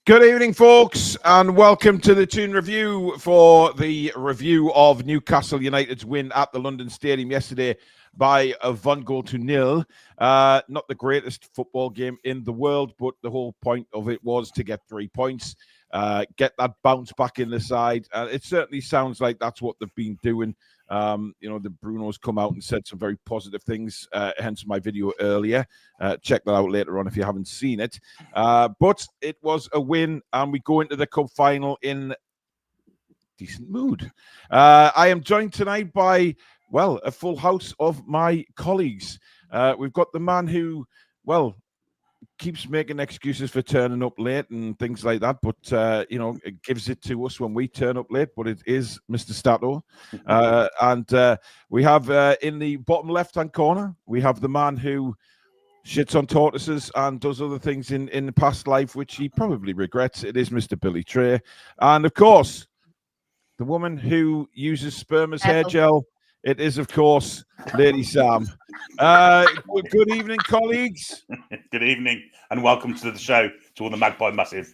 Good evening, folks, and welcome to the Toon Review for the review of Newcastle United's win at the London Stadium yesterday by 1-0. Not the greatest football game in the world, but the whole point of it was to get 3 points, get that bounce back in the side. It certainly sounds like that's what they've been doing. The Bruno's come out and said some very positive things, hence my video earlier. Check that out later on if you haven't seen it. But it was a win, and we go into the cup final in decent mood. I am joined tonight by, well, a full house of my colleagues. We've got the man who, well, keeps making excuses for turning up late and things like that, but it gives it to us when we turn up late. But it is Mr. Stato, and we have in the bottom left-hand corner, we have the man who shits on tortoises and does other things in the past life which he probably regrets. It is Mr. Billy Trey, and of course, the woman who uses sperm as hair gel. It is, of course, Lady Sam. Good evening, colleagues. Good evening, and welcome to the show to all the Magpie Massive.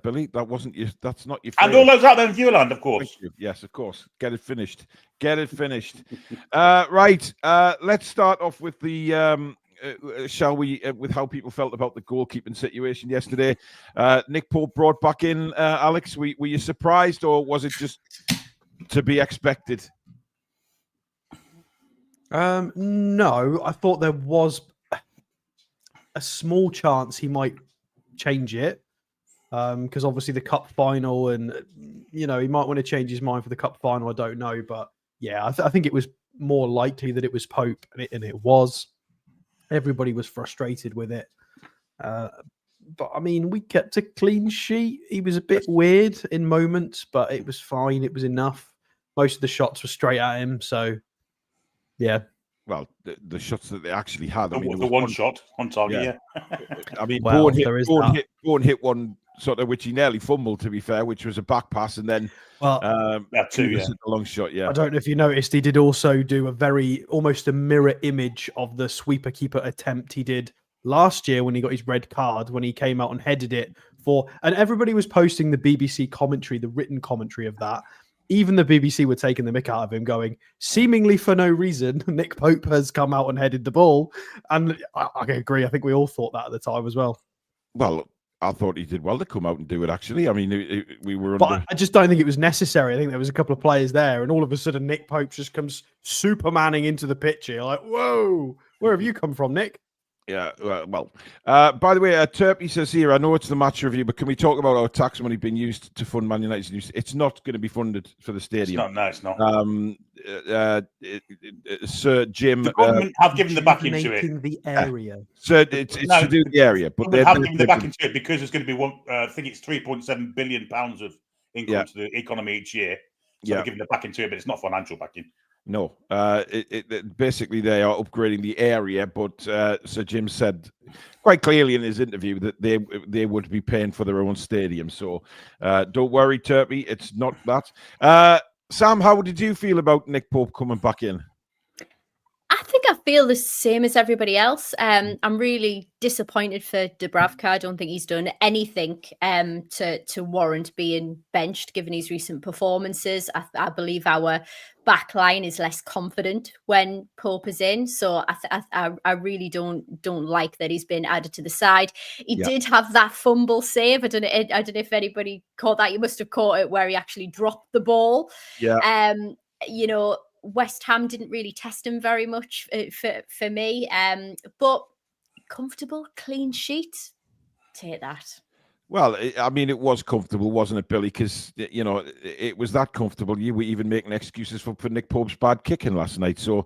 Billy, that wasn't you. That's not your. And all those out there in Viewerland, of course. Yes, of course. Get it finished. Get it finished. Right. Let's start off with the. Shall we? With how people felt about the goalkeeping situation yesterday. Nick Pope brought back in. Alex, were you surprised, or was it just to be expected? No, I thought there was a small chance he might change it because obviously the cup final, and he might want to change his mind for the cup final. I don't know, but yeah, I think it was more likely that it was Pope, and it was. Everybody was frustrated with it, but I mean, we kept a clean sheet. He was a bit weird in moments, but it was fine. It was enough. Most of the shots were straight at him, so. Yeah. Well, the shots that they actually had. I mean, the one shot on target, yeah. I mean, well, Bourne hit one sort of which he nearly fumbled, to be fair, which was a back pass, and then that too, the long shot, yeah. I don't know if you noticed, he did also do almost a mirror image of the sweeper keeper attempt he did last year when he got his red card, when he came out and headed it and everybody was posting the BBC commentary, the written commentary of that. Even the BBC were taking the mick out of him, going, seemingly for no reason, Nick Pope has come out and headed the ball. And I agree. I think we all thought that at the time as well. Well, I thought he did well to come out and do it, actually. I mean, we were But I just don't think it was necessary. I think there was a couple of players there, and all of a sudden Nick Pope just comes Supermaning into the pitch here. Like, whoa, where have you come from, Nick? Yeah, well. By the way, Turpy says here, I know it's the match review, but can we talk about our tax money being used to fund Man United's news? It's not going to be funded for the stadium. It's not. Sir Jim... The government have given the backing to it. The area. So it's to do with the area. But they have given the backing to it because there's going to be I think it's £3.7 billion of income to the economy each year. So they're giving the backing to it, but it's not financial backing. No, basically they are upgrading the area, but Sir Jim said quite clearly in his interview that they would be paying for their own stadium. So don't worry, Turpy, it's not that. Sam, how did you feel about Nick Pope coming back in? I think I feel the same as everybody else. I'm really disappointed for Dubravka. I don't think he's done anything to warrant being benched, given his recent performances. I believe our back line is less confident when Pope is in, so I really don't like that he's been added to the side. He did have that fumble save. I don't know if anybody caught that. You must have caught it, where he actually dropped the ball. Yeah. West Ham didn't really test him very much for me, but comfortable, clean sheet, take that. Well, I mean, it was comfortable, wasn't it, Billy? Because, it was that comfortable. You were even making excuses for Nick Pope's bad kicking last night. So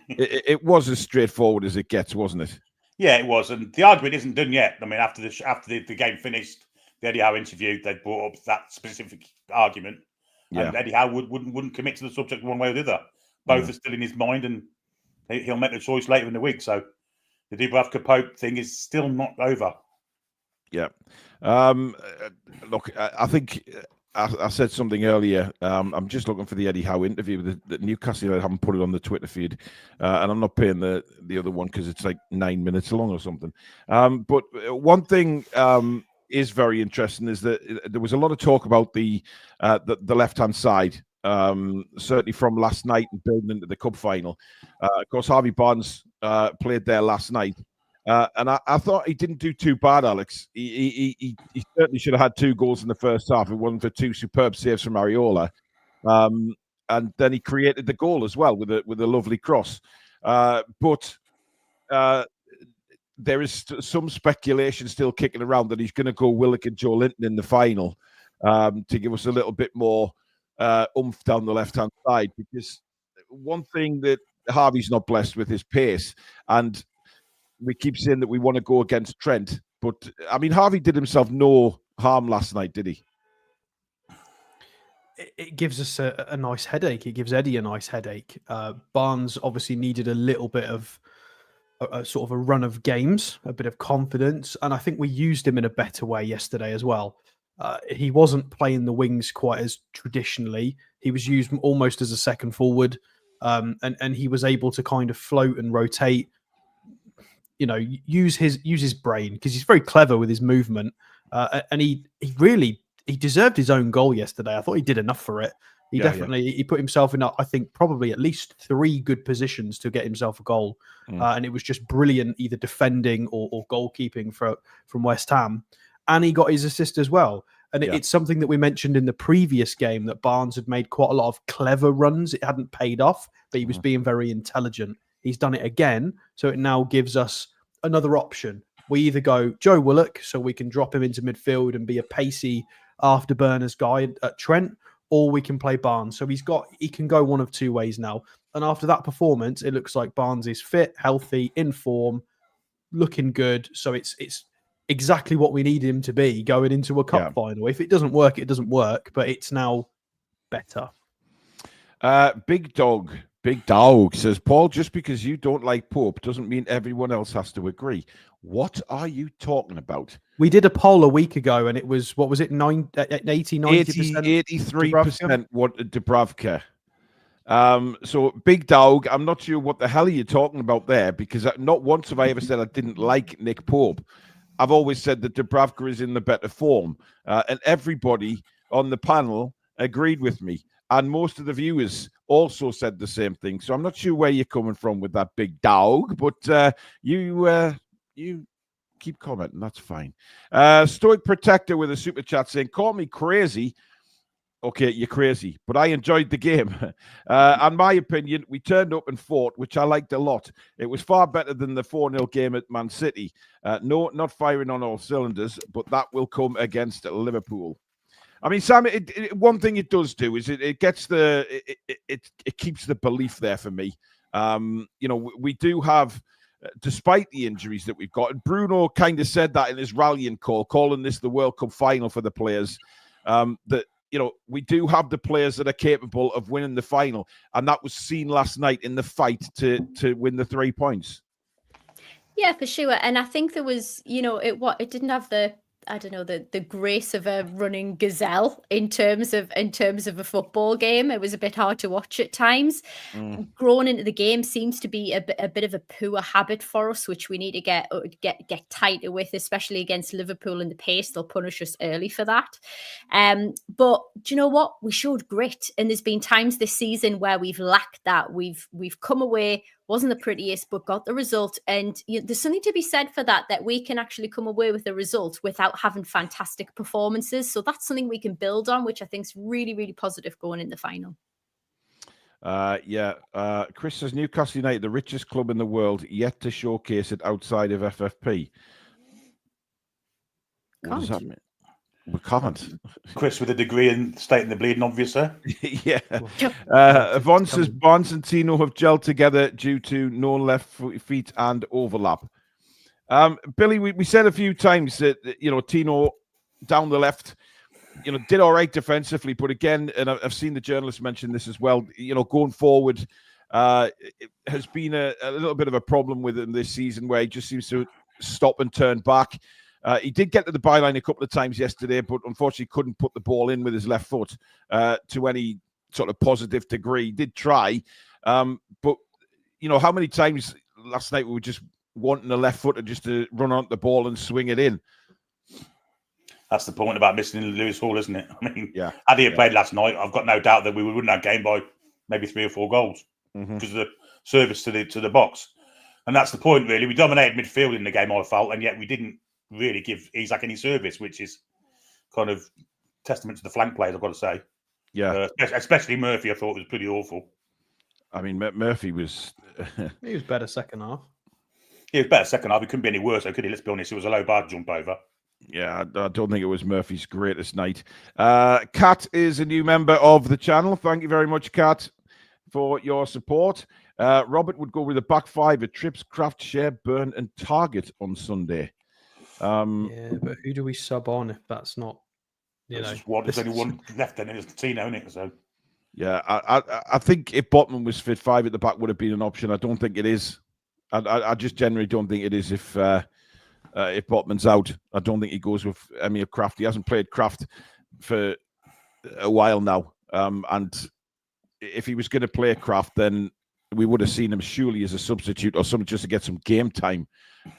it was as straightforward as it gets, wasn't it? Yeah, it was. And the argument isn't done yet. I mean, after the game finished, the Eddie Howe interview, they brought up that specific argument. Yeah. And Eddie Howe wouldn't commit to the subject one way or the other. Both are still in his mind, and he'll make the choice later in the week. So the Dubravka Pope thing is still not over. Yeah. Look, I think I said something earlier. I'm just looking for the Eddie Howe interview that Newcastle United haven't put it on the Twitter feed, and I'm not paying the other one because it's like 9 minutes long or something. But one thing is very interesting is that there was a lot of talk about the left-hand side, certainly from last night and building into the cup final. Of course, Harvey Barnes played there last night. And I thought he didn't do too bad, Alex. He certainly should have had 2 goals in the first half. It wasn't for 2 superb saves from Areola. And then he created the goal as well with a lovely cross. But there is some speculation still kicking around that he's going to go Willock and Joelinton in the final to give us a little bit more oomph down the left-hand side. Because one thing that Harvey's not blessed with is pace. And we keep saying that we want to go against Trent, but I mean, Harvey did himself no harm last night, did he? It gives us a nice headache. It gives Eddie a nice headache. Barnes obviously needed a little bit of a sort of a run of games, a bit of confidence, and I think we used him in a better way yesterday as well. He wasn't playing the wings quite as traditionally. He was used almost as a second forward, and he was able to kind of float and rotate. You know, use his brain because he's very clever with his movement, and he deserved his own goal yesterday. I thought he did enough for it. He put himself in, I think, probably at least 3 good positions to get himself a goal, and it was just brilliant, either defending or goalkeeping from West Ham, and he got his assist as well. And it's something that we mentioned in the previous game that Barnes had made quite a lot of clever runs. It hadn't paid off, but he was being very intelligent. He's done it again, so it now gives us another option. We either go Joe Willock, so we can drop him into midfield and be a pacey afterburners guy at Trent, or we can play Barnes. So he can go one of 2 ways now. And after that performance, it looks like Barnes is fit, healthy, in form, looking good. So it's exactly what we need him to be going into a cup final. If it doesn't work, it doesn't work, but it's now better. Big Dog says, Paul, just because you don't like Pope doesn't mean everyone else has to agree. What are you talking about? We did a poll a week ago, and it was, what was it, 90%? 83% wanted Dubravka. So, Big Dog, I'm not sure what the hell are you talking about there, because not once have I ever said I didn't like Nick Pope. I've always said that Dubravka is in the better form, and everybody on the panel agreed with me. And most of the viewers also said the same thing. So I'm not sure where you're coming from with that, Big Dog, but you keep commenting. That's fine. Stoic Protector with a super chat saying, call me crazy. Okay, you're crazy, but I enjoyed the game. In my opinion, we turned up and fought, which I liked a lot. It was far better than the 4-0 game at Man City. No, not firing on all cylinders, but that will come against Liverpool. I mean, Sam, one thing it does do is it gets it keeps the belief there for me. You know, we do have, despite the injuries that we've got, and Bruno kind of said that in his rallying call, calling this the World Cup final for the players, that, you know, we do have the players that are capable of winning the final. And that was seen last night in the fight to win the 3 points. Yeah, for sure. And I think there was, you know, it didn't have the grace of a running gazelle in terms of a football game. It was a bit hard to watch at times. Growing into the game seems to be a bit of a poor habit for us, which we need to get tighter with, especially against Liverpool in the pace. They'll punish us early for that. But do you know what? We showed grit, and there's been times this season where we've lacked that. We've come away, wasn't the prettiest, but got the result. And there's something to be said for that we can actually come away with a result without having fantastic performances. So that's something we can build on, which I think is really, really positive going in the final. Chris says, Newcastle United, the richest club in the world, yet to showcase it outside of FFP. What does that mean? We can't. Chris with a degree in stating the bleeding obvious, sir. Yeah. Yvonne says Barnes and Tino have gelled together due to no left feet and overlap. Billy, we said a few times that, you know, Tino down the left, you know, did all right defensively, but again, and I've seen the journalists mention this as well, you know, going forward, it has been a little bit of a problem with him this season where he just seems to stop and turn back. He did get to the byline a couple of times yesterday, but unfortunately couldn't put the ball in with his left foot to any sort of positive degree. He did try, but how many times last night we were just wanting a left footer just to run onto the ball and swing it in? That's the point about missing Lewis Hall, isn't it? I mean, yeah. Had he played last night, I've got no doubt that we would win that game by maybe 3 or 4 goals because of the service to the box. And that's the point, really. We dominated midfield in the game, I felt, and yet we didn't really give Isak any service, which is kind of testament to the flank players, I've got to say. Yeah. Especially Murphy, I thought was pretty awful. I mean, Murphy was... He was better second half. He was better second half. He couldn't be any worse, though, could he? Let's be honest. It was a low bar to jump over. Yeah, I don't think it was Murphy's greatest night. Kat is a new member of the channel. Thank you very much, Kat, for your support. Robert would go with a back 5 at Trips, Kraft, Share, Burn, and Target on Sunday. Yeah, but who do we sub on if that's not, There's only one left then, it's Tino, isn't it? So. Yeah, I think if Botman was fit, 5 at the back would have been an option. I don't think it is. I just generally don't think it is if Botman's out. I don't think he goes with Emil Kraft. He hasn't played Kraft for a while now. And if he was going to play Kraft, then we would have seen him surely as a substitute or something just to get some game time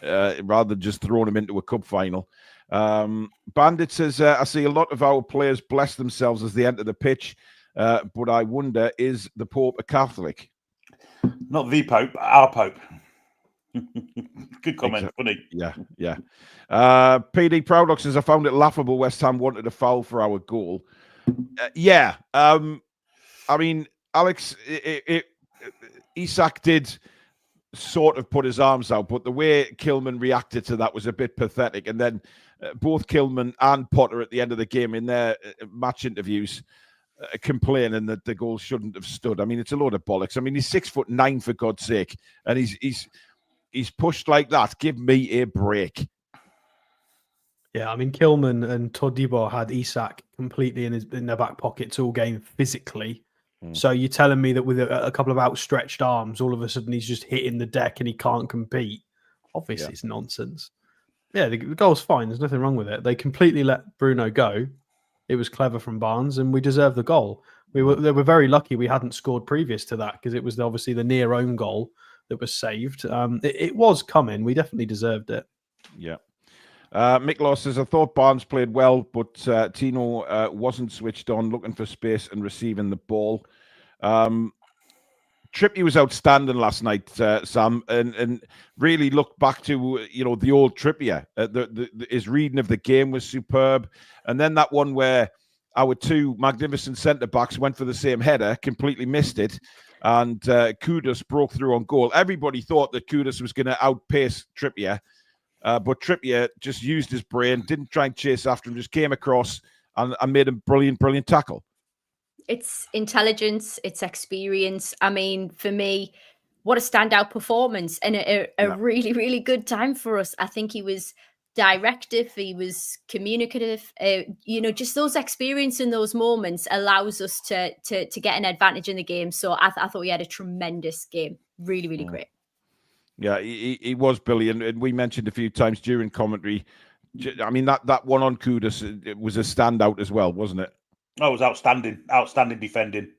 rather than just throwing him into a cup final. Bandit says, I see a lot of our players bless themselves as they enter the pitch, but I wonder, is the Pope a Catholic? Not the Pope, our Pope. Good comment, funny. Yeah. PD Proudlock says, I found it laughable West Ham wanted a foul for our goal. I mean, Alex, Isak did sort of put his arms out, but the way Kilman reacted to that was a bit pathetic. And then both Kilman and Potter at the end of the game in their match interviews complaining that the goal shouldn't have stood. I mean, it's a load of bollocks. I mean, he's 6'9" for God's sake, and he's pushed like that. Give me a break. Yeah, I mean, Kilman and Todibo had Isak completely in their back pockets all game physically. So you're telling me that with a couple of outstretched arms, all of a sudden he's just hitting the deck and he can't compete? Obviously, it's nonsense. Yeah, the goal's fine. There's nothing wrong with it. They completely let Bruno go. It was clever from Barnes, and we deserved the goal. They were very lucky we hadn't scored previous to that because it was obviously the near own goal that was saved. It was coming. We definitely deserved it. Yeah. Mick Law says, I thought Barnes played well, but Tino wasn't switched on, looking for space and receiving the ball. Trippier was outstanding last night, Sam, and really looked back to the old Trippier. His reading of the game was superb, and then that one where our 2 magnificent centre backs went for the same header, completely missed it, and Kudus broke through on goal. Everybody thought that Kudus was going to outpace Trippier, but Trippier just used his brain, didn't try and chase after him, just came across and made a brilliant tackle. It's intelligence, it's experience. I mean, for me, what a standout performance and a really, really good time for us. I think he was directive, he was communicative. Just those experience in those moments allows us to get an advantage in the game. So I thought he had a tremendous game. Really, really great. Yeah, he was brilliant. And we mentioned a few times during commentary, I mean, that one on Kudus, it was a standout as well, wasn't it? Oh, it was outstanding defending.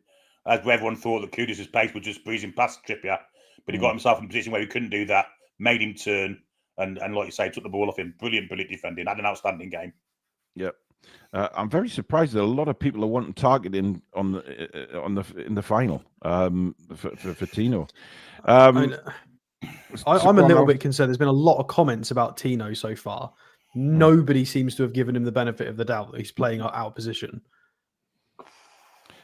As everyone thought that Kudus' pace was just breezing past Trippier, but he got himself in a position where he couldn't do that, made him turn, and like you say, took the ball off him. Brilliant defending. Had an outstanding game. Yep. I'm very surprised that a lot of people are wanting targeting in the final for Tino. I'm a little bit concerned. There's been a lot of comments about Tino so far. Nobody seems to have given him the benefit of the doubt that he's playing out of position.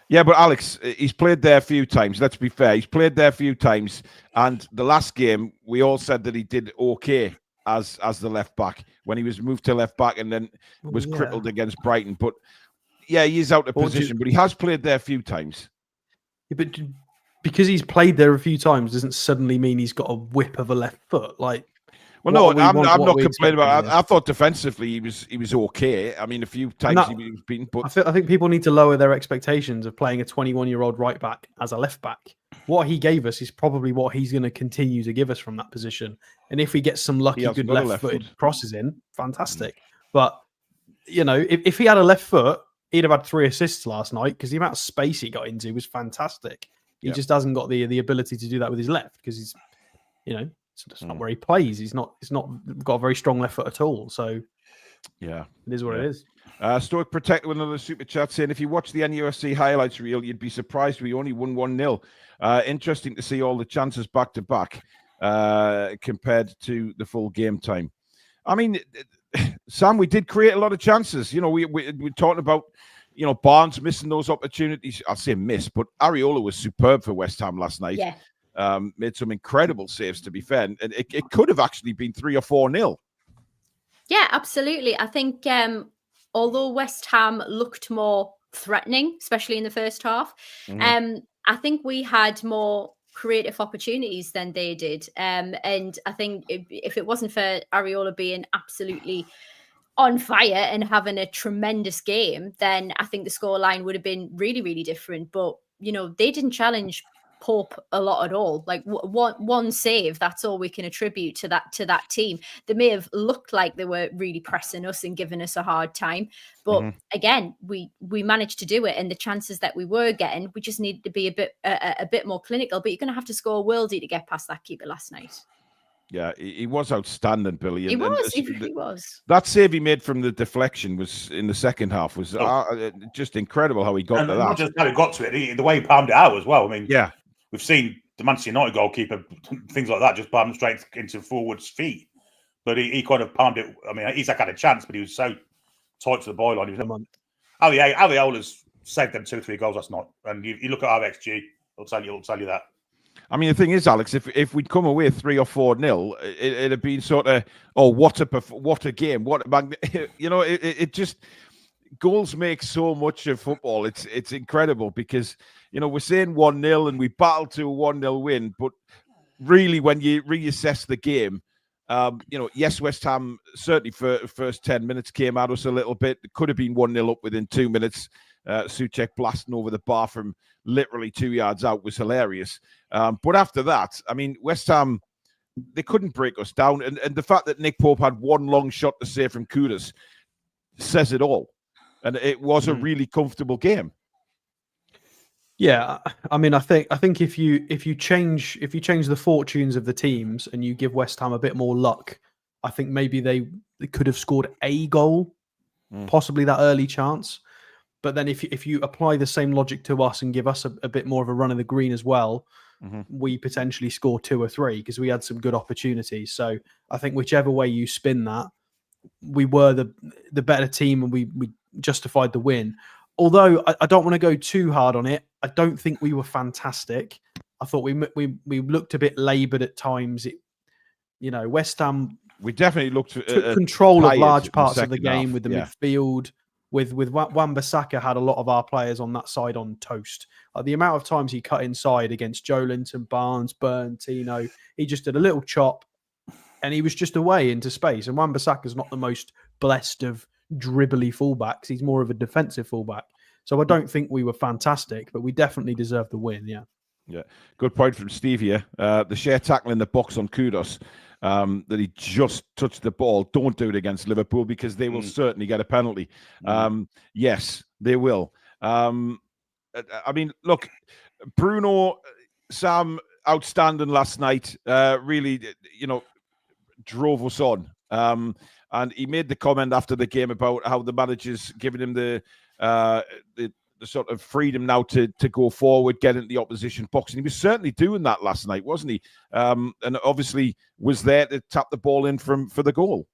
Yeah, but Alex, he's played there a few times. Let's be fair. He's played there a few times. And the last game, we all said that he did okay as the left back when he was moved to left back and then was crippled against Brighton. But yeah, he is out of position, but he has played there a few times. Yeah, but because he's played there a few times doesn't suddenly mean he's got a whip of a left foot. Well, no, What we I'm want, not what we complaining expect about from it. I thought defensively he was okay. I mean, a few times he was beaten, but I think people need to lower their expectations of playing a 21-year-old right back as a left back. What he gave us is probably what he's going to continue to give us from that position. And if we get some lucky, hasn't good got a left-footed left foot. crosses in, fantastic. But, you know, if he had a left foot, he'd have had 3 assists last night because the amount of space he got into was fantastic. He just hasn't got the ability to do that with his left because he's, you know, it's not where he plays. He's not got a very strong left foot at all. So, yeah, it is what it is. Stoic Protector with another super chat saying, if you watch the NUFC highlights reel, you'd be surprised we only won 1-0. Interesting to see all the chances back to back compared to the full game time. I mean, Sam, we did create a lot of chances. You know, we're talking about, you know, Barnes missing those opportunities. I'll say miss, but Areola was superb for West Ham last night. Yeah. Made some incredible saves, to be fair. And it could have actually been 3 or 4-0. Yeah, absolutely. I think although West Ham looked more threatening, especially in the first half, I think we had more creative opportunities than they did. And I think if it wasn't for Areola being absolutely on fire and having a tremendous game, then I think the scoreline would have been really, really different. But, you know, they didn't challenge Pope a lot at all. Like one save, that's all we can attribute to that team. They may have looked like they were really pressing us and giving us a hard time, but again, we managed to do it. And the chances that we were getting, we just needed to be a bit more clinical. But you're going to have to score a worldie to get past that keeper last night. Yeah, he was outstanding, Billy. He was. That save he made from the deflection was in the second half was just incredible how he got to that. Not just how he got to it, the way he palmed it out as well. I mean, yeah. We've seen the Manchester United goalkeeper, things like that, just palm straight into forwards' feet. But he kind of palmed it. I mean, Isak had a chance, but he was so tight to the byline. Areola's saved them 2 or 3 goals last night. And you look at our XG, it'll tell you that. I mean, the thing is, Alex, if we'd come away 3 or 4-0, it'd have been sort of, oh, what a game, you know, it just. Goals make so much of football. It's incredible because, you know, we're saying 1-0 and we battled to a 1-0 win, but really when you reassess the game, you know, yes, West Ham certainly for first 10 minutes came at us a little bit. It could have been 1-0 up within 2 minutes. Souček blasting over the bar from literally 2 yards out was hilarious. But after that, I mean, West Ham, they couldn't break us down. And the fact that Nick Pope had one long shot to save from Kudus says it all. And it was a really comfortable game. Yeah, I mean, I think if you change the fortunes of the teams and you give West Ham a bit more luck, I think maybe they could have scored a goal, possibly that early chance. But then if you apply the same logic to us and give us a bit more of a run of the green as well, we potentially score 2 or 3 because we had some good opportunities. So I think whichever way you spin that, we were the better team and we justified the win. Although I don't want to go too hard on it. I don't think we were fantastic. I thought we looked a bit laboured at times. You know, West Ham. We definitely looked took control of large parts of the game half. with the midfield. With Wan-Bissaka had a lot of our players on that side on toast. The amount of times he cut inside against Joelinton, Barnes, Burn, Tino, he just did a little chop, and he was just away into space. And Wan-Bissaka's not the most blessed of dribbly fullbacks. He's more of a defensive fullback. So I don't think we were fantastic, but we definitely deserved the win. Yeah. Good point from Steve here. The sheer tackle in the box on Kudus, that he just touched the ball. Don't do it against Liverpool because they will certainly get a penalty. Yes, they will. I mean, look, Bruno, Sam, outstanding last night. Really, you know, drove us on. And he made the comment after the game about how the manager's giving him the sort of freedom now to go forward, get into the opposition box. And he was certainly doing that last night, wasn't he? And obviously was there to tap the ball in for the goal.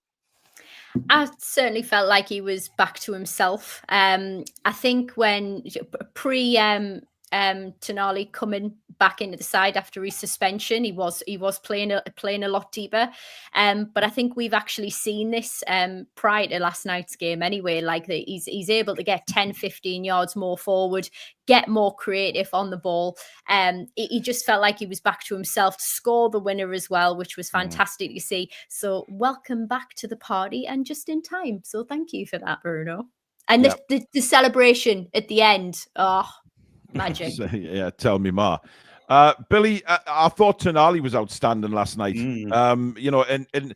I certainly felt like he was back to himself. I think when Tonali coming back into the side after his suspension. He was playing a lot deeper. But I think we've actually seen this prior to last night's game anyway, like that he's able to get 10, 15 yards more forward, get more creative on the ball. He just felt like he was back to himself to score the winner as well, which was fantastic to see. So welcome back to the party, and just in time. So thank you for that, Bruno. And the celebration at the end. Oh, magic. Yeah, tell me more. Billy, I thought Tonali was outstanding last night. You know, and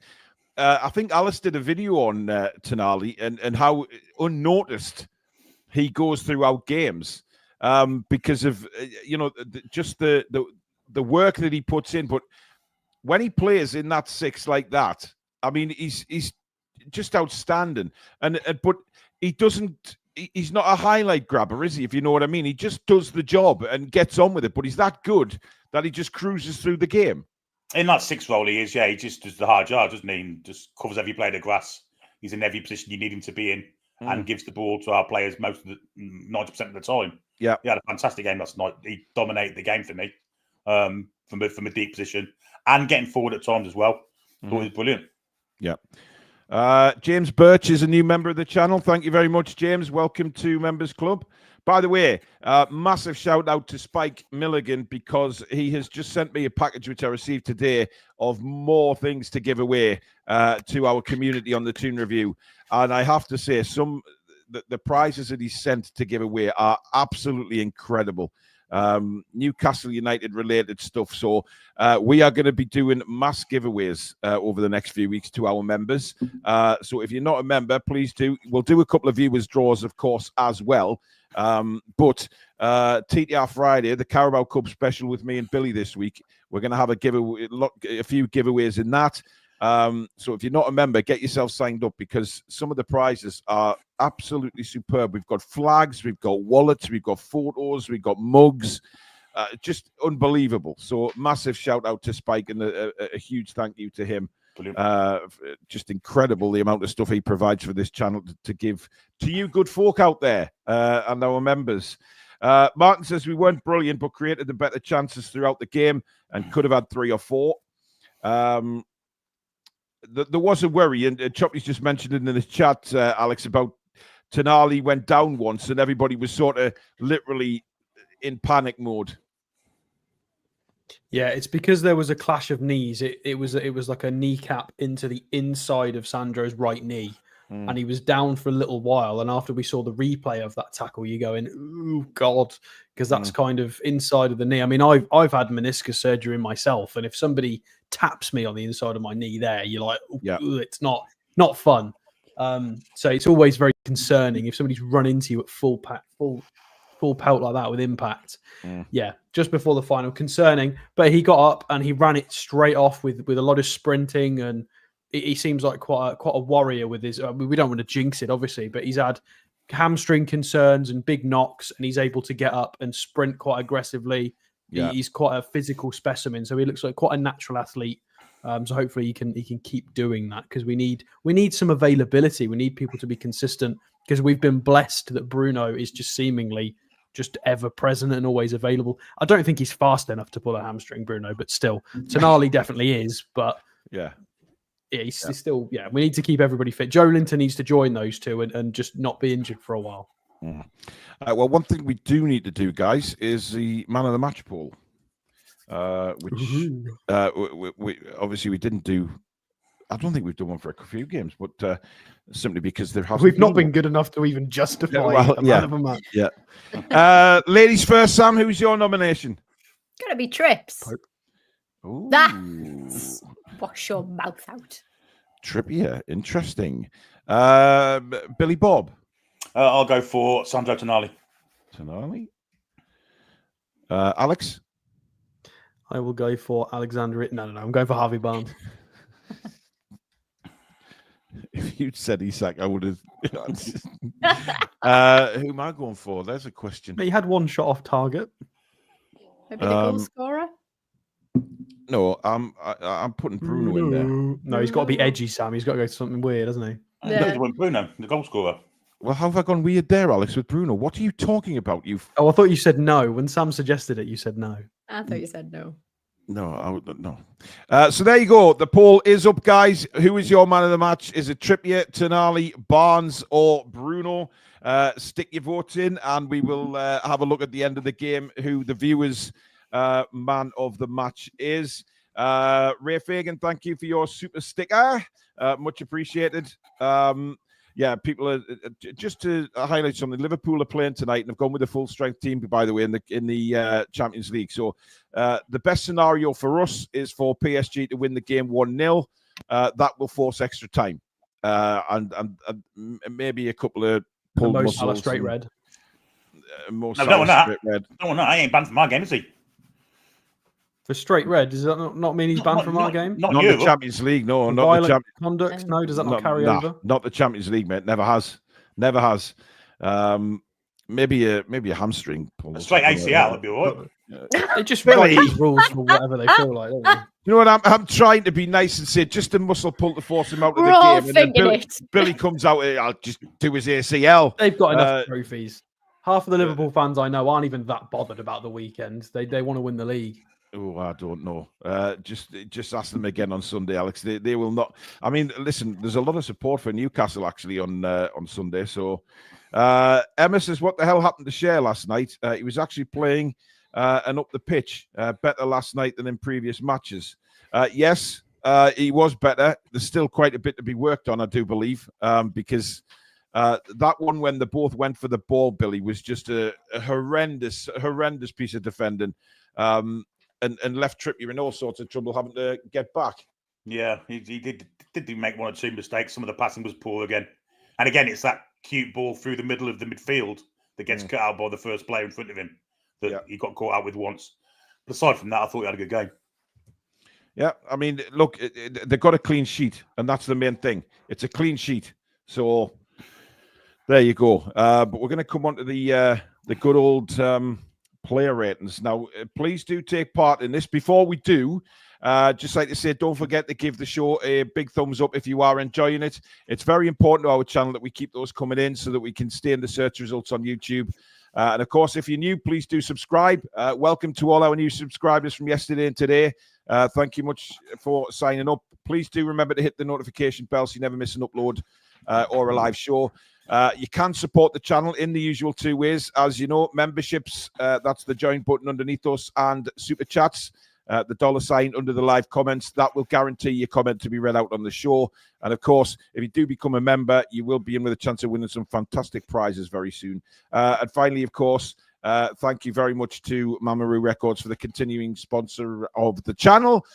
I think Alice did a video on Tonali and how unnoticed he goes throughout games because of, you know, just the work that he puts in. But when he plays in that six like that, I mean, he's just outstanding. But he doesn't. He's not a highlight grabber, is he? If you know what I mean, he just does the job and gets on with it. But he's that good that he just cruises through the game. In that sixth role, he is. Yeah, he just does the hard job, doesn't he? He just covers every blade of grass. He's in every position you need him to be in, and gives the ball to our players most of the 90% of the time. Yeah, he had a fantastic game last night. He dominated the game for me from a deep position and getting forward at times as well. Thought it was brilliant. Yeah. James Birch is a new member of the channel. Thank you very much, James. Welcome to Members Club. By the way, massive shout out to Spike Milligan, because he has just sent me a package which I received today of more things to give away to our community on the Toon Review. And I have to say, the prizes that he sent to give away are absolutely incredible. Newcastle United related stuff. So we are going to be doing mass giveaways over the next few weeks to our members. So if you're not a member, please do. We'll do a couple of viewers draws, of course, as well. But TTR Friday, the Carabao Cup special with me and Billy this week, we're going to have a few giveaways in that. So if you're not a member, get yourself signed up, because some of the prizes are absolutely superb. We've got flags, we've got wallets, we've got photos, we've got mugs, just unbelievable. So massive shout out to Spike, and a huge thank you to him. Just incredible the amount of stuff he provides for this channel to give to you good folk out there and our members. Martin says we weren't brilliant, but created the better chances throughout the game and could have had 3 or 4. There was a worry, and Choppy's just mentioned it in the chat, Alex, about Tonali went down once and everybody was sort of literally in panic mode. Yeah, it's because there was a clash of knees. It was like a kneecap into the inside of Sandro's right knee, and he was down for a little while. And after we saw the replay of that tackle, you go in, oh God, because that's kind of inside of the knee. I mean, I've had meniscus surgery myself, and if somebody taps me on the inside of my knee there, you're like, it's not fun. So it's always very concerning if somebody's run into you at full pelt like that with impact. Yeah, just before the final, concerning. But he got up and he ran it straight off with a lot of sprinting, and he seems like quite a warrior with his. We don't want to jinx it, obviously, but he's had hamstring concerns and big knocks, and he's able to get up and sprint quite aggressively. Yeah. He's quite a physical specimen, so he looks like quite a natural athlete. So hopefully he can keep doing that, because we need some availability. We need people to be consistent, because we've been blessed that Bruno is just seemingly just ever present and always available. I don't think he's fast enough to pull a hamstring, Bruno, but still, Tonali definitely is. But he's still. Yeah, we need to keep everybody fit. Joelinton needs to join those two and just not be injured for a while. Well, one thing we do need to do, guys, is the man of the match poll, which we obviously didn't do. I don't think we've done one for a few games, but simply because we've not been good enough to even justify a man of a match. Yeah. Ladies first, Sam, who's your nomination? Gotta be Trips. Wash your mouth out. Trippier, interesting. Billy Bob. I'll go for Sandro Tonali. Alex? I will go for Alexander. No. I'm going for Harvey Barnes. If you'd said Isak, I would have. Who am I going for? There's a question. He had one shot off target. Maybe the goal scorer? No, I'm putting Bruno in there. No, he's got to be edgy, Sam. He's got to go to something weird, hasn't he? Yeah. Bruno, the goal scorer. Well, how have I gone weird there, Alex, with Bruno? What are you talking about? Oh, I thought you said no. When Sam suggested it, you said no. I thought you said no. No, no. So there you go. The poll is up, guys. Who is your man of the match? Is it Trippier, Tonali, Barnes, or Bruno? Stick your votes in, and we will have a look at the end of the game who the viewers' man of the match is. Ray Fagan, thank you for your super sticker. Much appreciated. Yeah, people are just to highlight something. Liverpool are playing tonight and have gone with a full strength team, by the way, in the Champions League. So the best scenario for us is for PSG to win the game 1-0. That will force extra time and maybe a couple of pulled muscles. Straight red. No, don't want that. Don't want that. I ain't banned from our game, is he? For straight red, does that not mean he's banned from our game? Not the Champions League, no. Not violent the Champions conduct, no. Does that not carry over? Not the Champions League, mate. Never has. Maybe a hamstring pull. A straight ACL would be all right. They just write these rules for whatever they feel like, don't they? You know what? I'm trying to be nice and say just a muscle pull to force him out of We're all the game. And then thinking Billy comes out. I'll just do his ACL. They've got enough trophies. Half of the Liverpool fans I know aren't even that bothered about the weekend. They want to win the league. Oh, I don't know. Just ask them again on Sunday, Alex. They will not. I mean, listen, there's a lot of support for Newcastle actually on Sunday. So, Emma says, "What the hell happened to Schar last night? He was actually playing and up the pitch better last night than in previous matches." Yes, he was better. There's still quite a bit to be worked on, I do believe, because that one when they both went for the ball, Billy, was just a horrendous piece of defending. And left Trippier in all sorts of trouble having to get back. Yeah, he did make one or two mistakes. Some of the passing was poor again. And again, it's that cute ball through the middle of the midfield that gets cut out by the first player in front of him that he got caught out with once. But aside from that, I thought he had a good game. Yeah, I mean, look, they got a clean sheet, and that's the main thing. It's a clean sheet. So there you go. But we're going to come on to the good old player ratings. Now, please do take part in this. Before we do, just like to say, don't forget to give the show a big thumbs up if you are enjoying it. It's very important to our channel that we keep those coming in so that we can stay in the search results on YouTube. And of course, if you're new, please do subscribe. Welcome to all our new subscribers from yesterday and today. Thank you much for signing up. Please do remember to hit the notification bell so you never miss an upload or a live show. You can support the channel in the usual two ways. As you know, memberships, that's the join button underneath us, and super chats, the $sign under the live comments. That will guarantee your comment to be read out on the show. And of course, if you do become a member, you will be in with a chance of winning some fantastic prizes very soon. And finally, of course, thank you very much to Mamaroo Records for the continuing sponsor of the channel,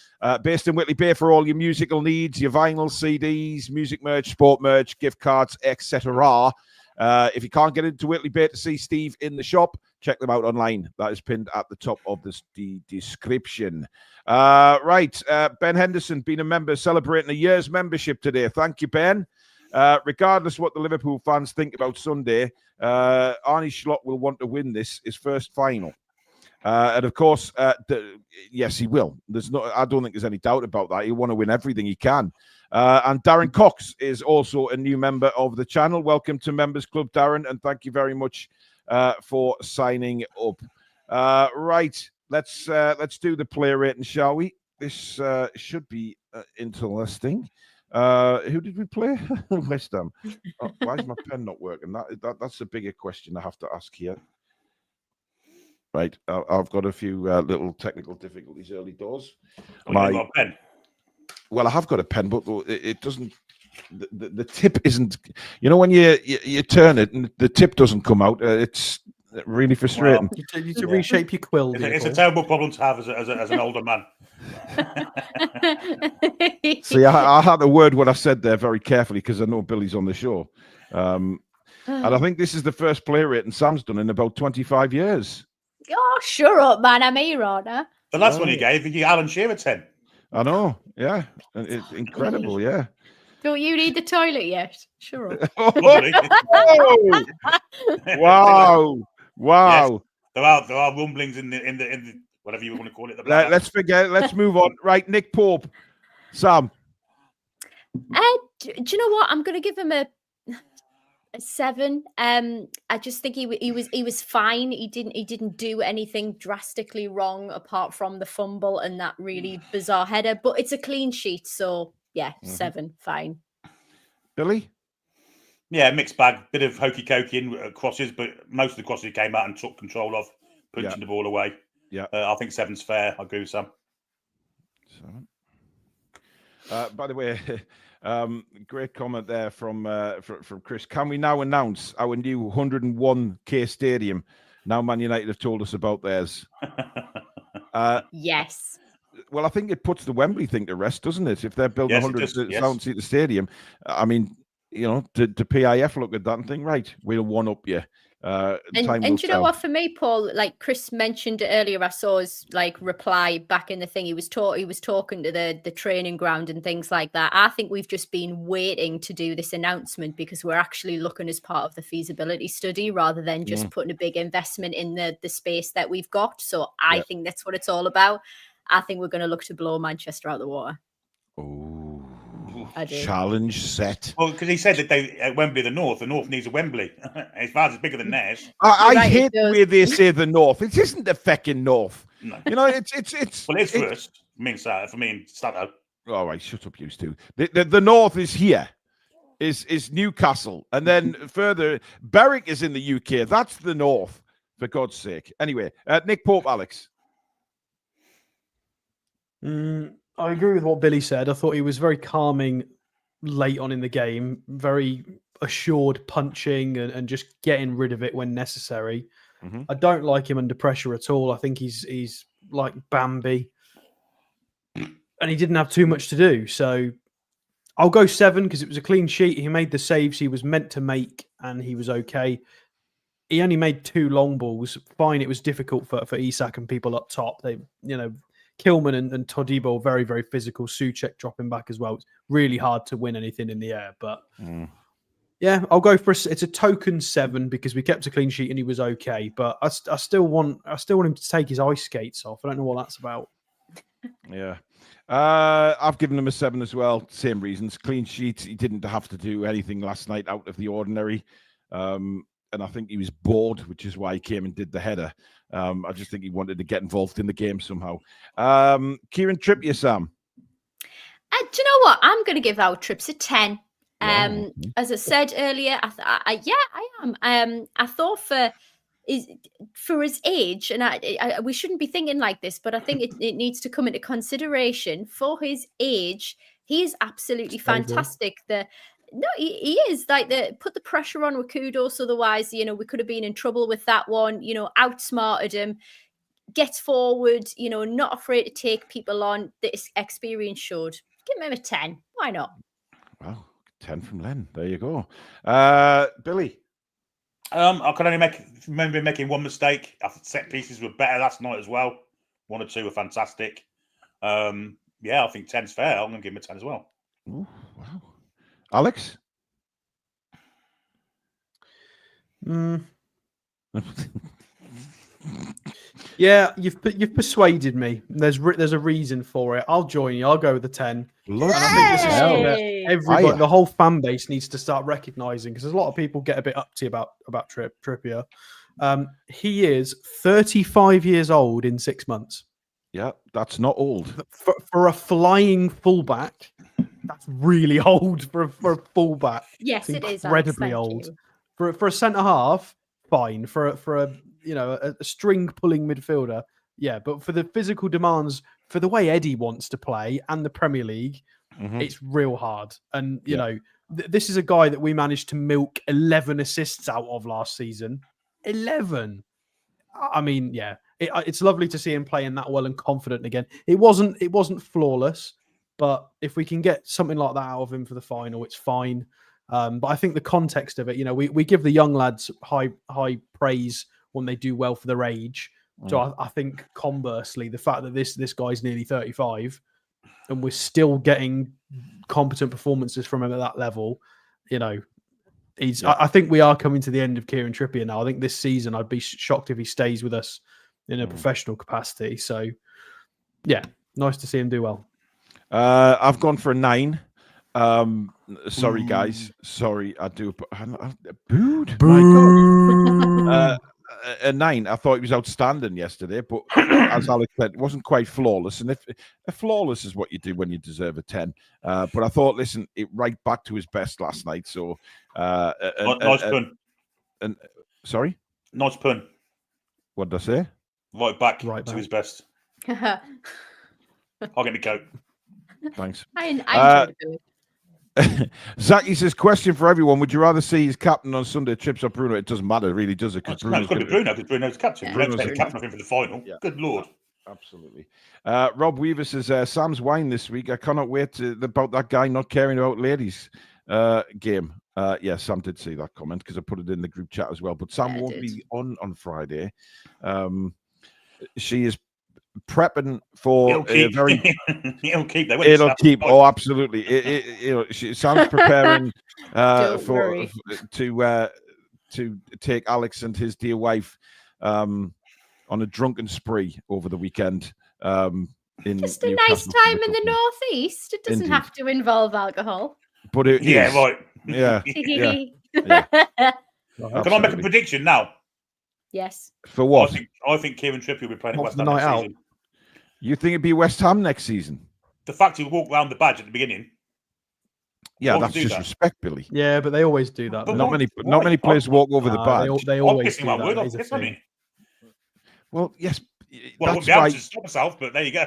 based in Whitley Bay for all your musical needs, your vinyl, CDs, music merch, sport merch, gift cards, etc. If you can't get into Whitley Bay to see Steve in the shop, check them out online. That is pinned at the top of the description. Right, Ben Henderson, being a member, celebrating a year's membership today. Thank you, Ben. Regardless what the Liverpool fans think about Sunday, Arne Slot will want to win his first final. And of course, yes, he will. I don't think there's any doubt about that. He'll want to win everything he can. And Darren Cox is also a new member of the channel. Welcome to Members Club, Darren, and thank you very much for signing up. Right, let's do the player rating, shall we? This should be interesting. Who did we play? West Ham. Oh, why is my pen not working? That's a bigger question I have to ask here. Right, I've got a few little technical difficulties early doors. You've got a pen? Well, I have got a pen, but it doesn't. The tip isn't. You know when you turn it and the tip doesn't come out. It's really frustrating. Well, you need to reshape your quill. It's a terrible problem to have as an older man. See, I had the word what I said there very carefully because I know Billy's on the show. And I think this is the first player rating Sam's done in about 25 years. Oh, shut up, man. I'm here, Rona. The last one he gave Alan Shearer 10. I know, yeah. It's incredible, yeah. Don't you need the toilet yet? Sure. Oh! Wow. Wow. Yes, there are rumblings in the whatever you want to call it. Let's move on. Right, Nick Pope. Sam. Do you know what? I'm going to give him a 7. I just think he was fine. He didn't do anything drastically wrong apart from the fumble and that really bizarre header. But it's a clean sheet, so yeah, 7, fine. Billy? Yeah, mixed bag. Bit of hokey cokey in crosses, but most of the crosses he came out and took control of, punching the ball away. Yeah, I think 7's fair. I agree with Sam. 7. By the way, great comment there from Chris. Can we now announce our new 101k stadium? Now Man United have told us about theirs. Yes. Well, I think it puts the Wembley thing to rest, doesn't it? If they're building 100,000-seater stadium, I mean, to PIF look at that and think, right, we'll one up you. And you know what, for me, Paul, like Chris mentioned earlier, I saw his reply back in the thing. He was talking to the training ground and things like that. I think we've just been waiting to do this announcement because we're actually looking as part of the feasibility study rather than just putting a big investment in the space that we've got. So I think that's what it's all about. I think we're going to look to blow Manchester out of the water. Oh, I do. Challenge set. Well, because he said that at Wembley, the North needs a Wembley. As far as it's bigger than theirs. I hate the way they say the North. It isn't the fecking North. No. It's. Well, it's first. For me and Stato. All right, shut up, you two. The North is here. Is Newcastle, and then further, Berwick is in the UK. That's the North, for God's sake. Anyway, Nick Pope, Alex. I agree with what Billy said. I thought he was very calming late on in the game, very assured punching and just getting rid of it when necessary. I don't like him under pressure at all. I think he's like Bambi, and he didn't have too much to do. So I'll go 7 because it was a clean sheet. He made the saves he was meant to make, and he was okay. He only made 2 long balls. Fine, it was difficult for Isak and people up top. They, Kilman and Todibo, very, very physical. Souček dropping back as well. It's really hard to win anything in the air. But yeah, I'll go for it's a token 7 because we kept a clean sheet and he was okay. But I still want him to take his ice skates off. I don't know what that's about. Yeah. I've given him a 7 as well. Same reasons. Clean sheet. He didn't have to do anything last night out of the ordinary. And I think he was bored, which is why he came and did the header. I just think he wanted to get involved in the game somehow. Kieran Trippier, Sam. Do you know what? I'm going to give our Trips a 10. As I said earlier, I am. I thought for his age, and we shouldn't be thinking like this, but I think it needs to come into consideration. For his age, he is absolutely fantastic. No, he is put the pressure on with kudos. Otherwise, we could have been in trouble with that one. Outsmarted him, gets forward. Not afraid to take people on. This experience showed. Give him a 10. Why not? Wow, 10 from Len. There you go. Billy. I can only remember making one mistake. I thought set pieces were better last night as well. 1 or 2 were fantastic. I think 10's fair. I'm going to give him a 10 as well. Ooh, wow. Alex? Yeah, you've persuaded me. There's a reason for it. I'll join you. I'll go with the 10. Look, I think this is something that everybody, the whole fan base needs to start recognizing because there's a lot of people get a bit uppity about Trippier. He is 35 years old in 6 months. Yeah, that's not old. For a flying fullback, that's really old for a fullback. Yes, it is incredibly old. For a centre half, fine. For a string pulling midfielder, yeah. But for the physical demands, for the way Eddie wants to play and the Premier League, it's real hard. And this is a guy that we managed to milk 11 assists out of last season. 11. I mean, yeah. It's lovely to see him playing that well and confident again. It wasn't flawless, but if we can get something like that out of him for the final, it's fine. But I think the context of it, we give the young lads high praise when they do well for their age. So I think conversely, the fact that this guy's nearly 35 and we're still getting competent performances from him at that level, I think we are coming to the end of Kieran Trippier now. I think this season I'd be shocked if he stays with us in a professional capacity. So, yeah, nice to see him do well. I've gone for a 9. Sorry, guys. Sorry, I do. Booed. My God. A 9. I thought he was outstanding yesterday, but as Alex said, it wasn't quite flawless. And if flawless is what you do when you deserve a 10, but I thought, listen, it right back to his best last night. So, nice pun. And sorry, nice pun. What did I say? Right back to his best. I'll get me coat. Thanks. I enjoyed it. Zaki says, question for everyone. Would you rather see his captain on Sunday, Trips or Bruno? It doesn't matter, really, does it? It's got to be Bruno, because Bruno's captain. Yeah, Bruno's the captain of him for the final. Yeah. Good Lord. Absolutely. Rob Weaver says, Sam's wine this week. I cannot wait about that guy not caring about ladies game. Yeah, Sam did see that comment because I put it in the group chat as well. But Sam won't be on Friday. She is prepping for a very it'll keep. Oh, absolutely. Sam's preparing to take Alex and his dear wife on a drunken spree over the weekend. Just a nice time in the northeast. It doesn't have to involve alcohol. But it is. Right. Yeah. Can I make a prediction now? Yes. For what? I think Kieran Trippier will be playing at West Ham next season. You think it'd be West Ham next season? The fact he'll walk around the badge at the beginning. Yeah, that's disrespect, Billy. Yeah, but they always do that. But not many players walk over the badge. They always do that. Well, yes. Well, I wouldn't be able to stop myself, but there you go.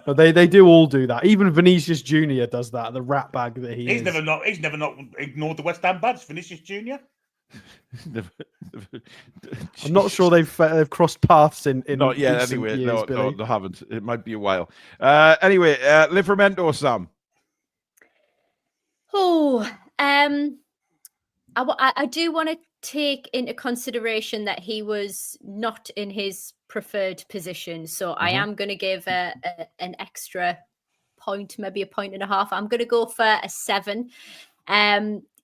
But they do all do that. Even Vinicius Junior does that. The rat bag that he's never not ignored the West Ham badge. Vinicius Junior. I'm not sure they've crossed paths in not yet. Anyway, years, no, they haven't. It might be a while. Anyway, Livramento, Sam. I do want to take into consideration that he was not in his preferred position, so I am going to give an extra point, maybe a point and a half. I'm going to go for a 7.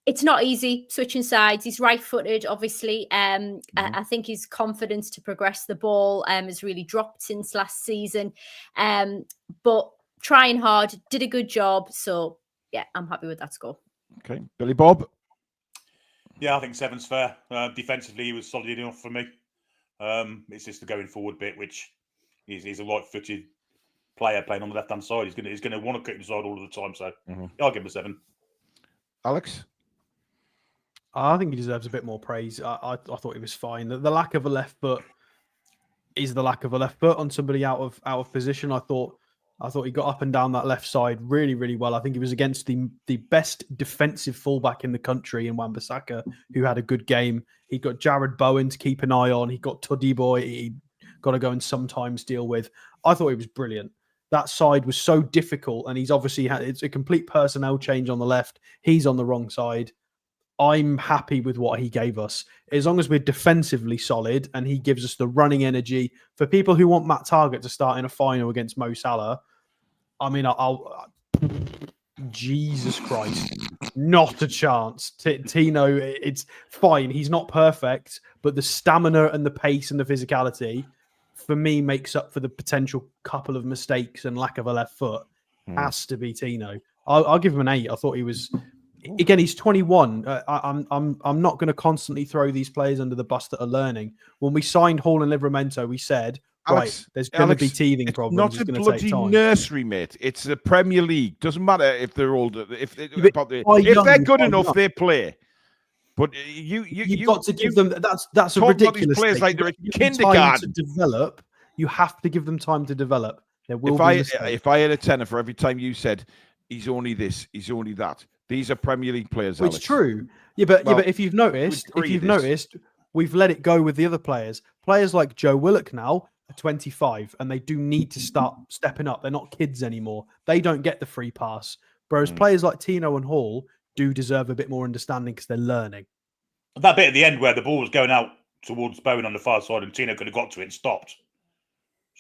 It's not easy switching sides. He's right-footed, obviously. I think his confidence to progress the ball has really dropped since last season. But trying hard, did a good job. So, yeah, I'm happy with that score. Okay. Billy Bob? Yeah, I think 7's fair. Defensively, he was solid enough for me. It's just the going forward bit, which he's a right-footed player playing on the left-hand side. He's going to want to kick inside all of the time. So, I'll give him a 7. Alex? I think he deserves a bit more praise. I thought he was fine. The lack of a left foot is the lack of a left foot on somebody out of position. I thought he got up and down that left side really, really well. I think he was against the best defensive fullback in the country in Wan-Bissaka, who had a good game. He got Jared Bowen to keep an eye on. He got Tuddy Boy. He got to go and sometimes deal with. I thought he was brilliant. That side was so difficult, and he's obviously it's a complete personnel change on the left. He's on the wrong side. I'm happy with what he gave us. As long as we're defensively solid and he gives us the running energy. For people who want Matt Targett to start in a final against Mo Salah, I mean, Jesus Christ, not a chance. Tino, it's fine. He's not perfect, but the stamina and the pace and the physicality, for me, makes up for the potential couple of mistakes and lack of a left foot. Has to be Tino. I'll give him an 8. I thought he was... Again, he's 21. I'm not going to constantly throw these players under the bus that are learning. When we signed Hall and Livramento, we said, Alex, there's going to be teething problems. Not a bloody nursery, mate. It's the Premier League. Doesn't matter if they're older. If they're good enough, they play. But you've got to give them. That's a ridiculous players thing. like they're a kindergarten. To develop, you have to give them time to develop. If I had a tenner for every time you said he's only this, he's only that. These are Premier League players. It's true. But if you've noticed, we've let it go with the other players. Players like Joe Willock now are 25, and they do need to start stepping up. They're not kids anymore. They don't get the free pass. Whereas players like Tino and Hall do deserve a bit more understanding because they're learning. That bit at the end where the ball was going out towards Bowen on the far side, and Tino could have got to it and stopped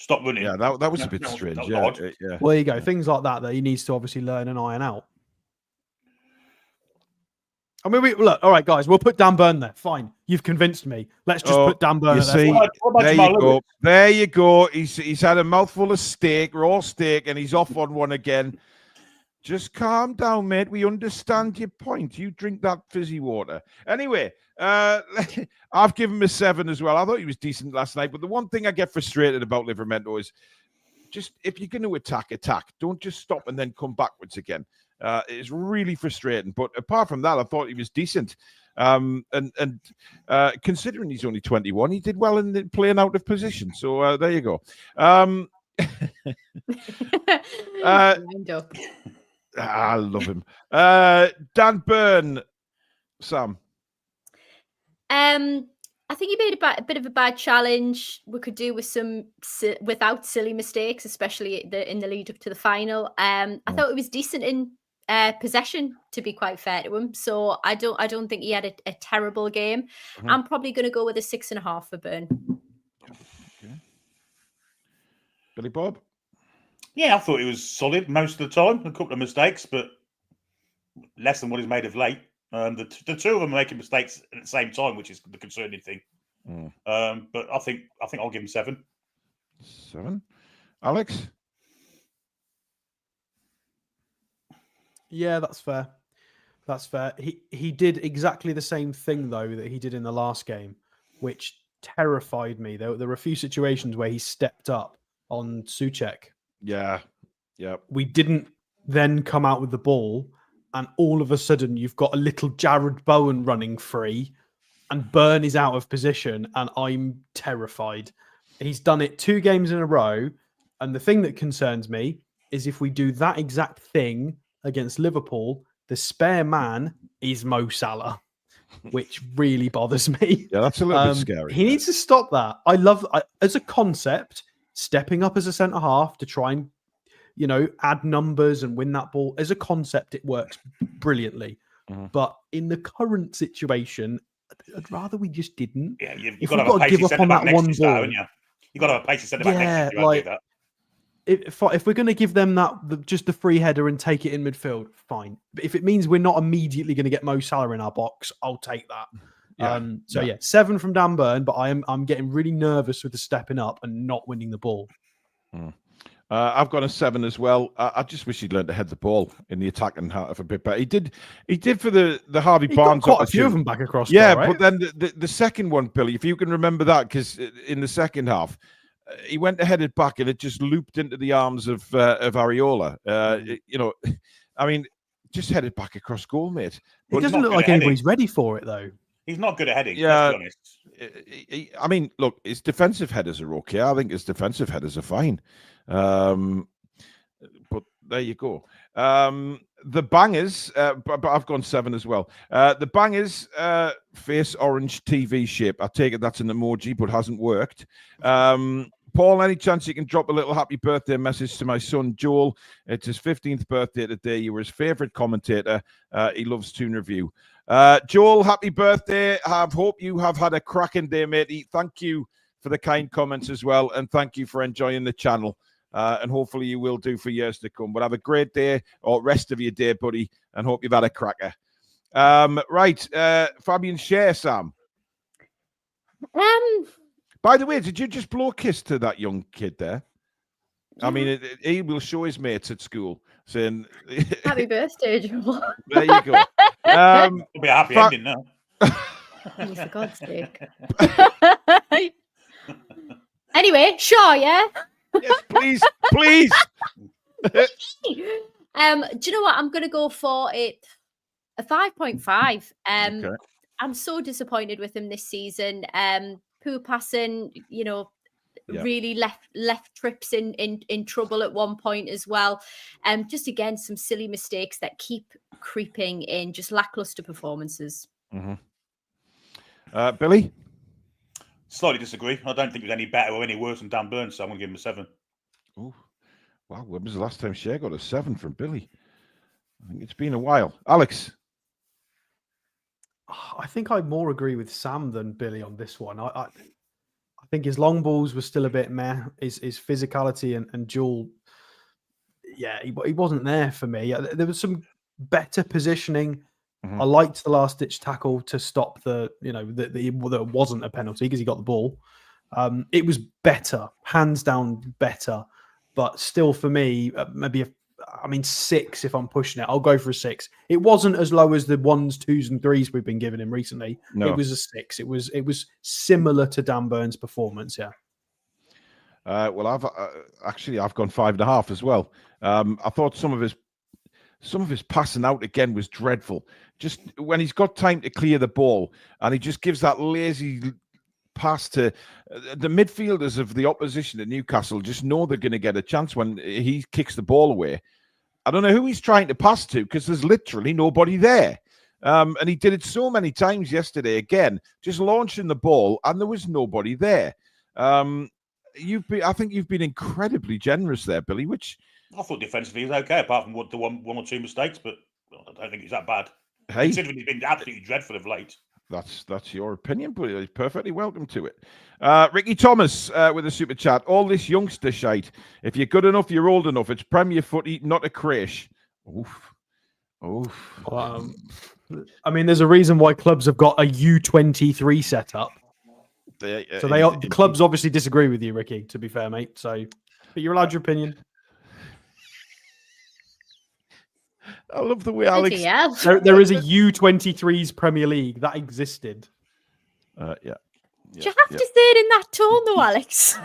running. Yeah, that was a bit strange. Yeah. Well, there you go. Things like that he needs to obviously learn and iron out. I mean, look, all right, guys, we'll put Dan Burn there. Fine. You've convinced me. Let's just put Dan Burn you there. see, What about there Jamal you go. Lewis? There you go. He's had a mouthful of steak, raw steak, and he's off on one again. Just calm down, mate. We understand your point. You drink that fizzy water. Anyway, I've given him a 7 as well. I thought he was decent last night, but the one thing I get frustrated about Livramento is just if you're going to attack. Don't just stop and then come backwards again. It's really frustrating. But apart from that, I thought he was decent. And considering he's only 21, he did well in playing out of position. So there you go. Wind up. I love him. Dan Burn, Sam. I think he made a bit of a bad challenge. We could do with without silly mistakes, especially in the lead up to the final. I thought it was decent in possession, to be quite fair to him. So I don't think he had a terrible game. I'm probably going to go with a 6.5 for Burn. Okay. Billy Bob. Yeah, I thought he was solid most of the time. A couple of mistakes, but less than what he's made of late. The two of them are making mistakes at the same time, which is the concerning thing. But I think I'll give him 7. 7. Alex? Yeah, that's fair. That's fair. He did exactly the same thing, though, that he did in the last game, which terrified me. There were a few situations where he stepped up on Souček. Yeah. We didn't then come out with the ball, and all of a sudden you've got a little Jared Bowen running free, and Burn is out of position, and I'm terrified. He's done it 2 games in a row, and the thing that concerns me is if we do that exact thing against Liverpool, the spare man is Mo Salah, which really bothers me. Yeah, that's a little bit scary. He needs to stop that. As a concept, stepping up as a centre half to try and, add numbers and win that ball. As a concept, it works brilliantly. But in the current situation, I'd rather we just didn't. Yeah, you've got to give up on that one ball. You've got to have a pacey centre back next to you. like do that. If we're going to give them just the free header and take it in midfield, fine. But if it means we're not immediately going to get Mo Salah in our box, I'll take that. 7 from Dan Burn, but I'm getting really nervous with the stepping up and not winning the ball. I've got a 7 as well. I just wish he'd learned to head the ball in the attacking half a bit better. He did for the Harvey Barnes. Got quite a few of them back across. Yeah, right? but then the second one, Billy, if you can remember that, because in the second half, he went to head it back and it just looped into the arms of Areola. I mean, just head it back across goal, mate. But it doesn't look like anybody's ready for it, though. He's not good at heading, yeah, let's be honest. I mean, look, his defensive headers are okay. I think his defensive headers are fine. But there you go. The bangers, but I've gone 7 as well. The bangers, face orange TV shape. I take it that's an emoji, but hasn't worked. Paul, any chance you can drop a little happy birthday message to my son, Joel? It's his 15th birthday today. You were his favourite commentator. He loves Toon Review. Joel, happy birthday. I hope you have had a cracking day, matey. Thank you for the kind comments as well. And thank you for enjoying the channel. And hopefully you will do for years to come. But have a great day or rest of your day, buddy. And hope you've had a cracker. Right. Fabian Schar, Sam. By the way, did you just blow a kiss to that young kid there? I mean, he will show his mates at school saying, "Happy birthday, Joel." There you go. It'll be a happy ending now. Oh, for God's sake. Anyway, sure, yeah. Yes, please, please. Do you know what? I'm going to go for a 5.5. Okay. I'm so disappointed with him this season. Poor passing, really left Trips in trouble at one point as well. Just again, some silly mistakes that keep creeping in, just lackluster performances. Billy? Slightly disagree. I don't think it was any better or any worse than Dan Burns, so I'm going to give him a 7. Oh, wow. When was the last time Schar got a 7 from Billy? I think it's been a while. Alex? I think I more agree with Sam than Billy on this one. I think his long balls were still a bit meh. His physicality and dual, he wasn't there for me. There was some better positioning I liked the last ditch tackle to stop that it wasn't a penalty because he got the ball. It was better, hands down better, but still for me, maybe 6 if I'm pushing it. I'll go for a 6. It wasn't as low as the 1s, 2s, and 3s we've been giving him recently. No. It was a 6. It was similar to Dan Burns' performance. Yeah. Well, I've gone 5.5 as well. I thought some of his passing out again was dreadful. Just when he's got time to clear the ball and he just gives that lazy pass to the midfielders of the opposition at Newcastle, just know they're going to get a chance when he kicks the ball away. I don't know who he's trying to pass to because there's literally nobody there. And he did it so many times yesterday, again, just launching the ball and there was nobody there. I think you've been incredibly generous there, Billy, which I thought defensively he was okay, apart from the one or two mistakes, but I don't think he's that bad. Hey, considering he's been absolutely dreadful of late. That's your opinion, but he's perfectly welcome to it. Ricky Thomas with a super chat. All this youngster shite. If you're good enough, you're old enough. It's Premier Footy, not a crash. Oof. There's a reason why clubs have got a U23 set up. The clubs obviously disagree with you, Ricky, to be fair, mate. So, but you're allowed your opinion. I love the way Alex. There is a U23s Premier League that existed. Do you have to say it in that tone, though, Alex?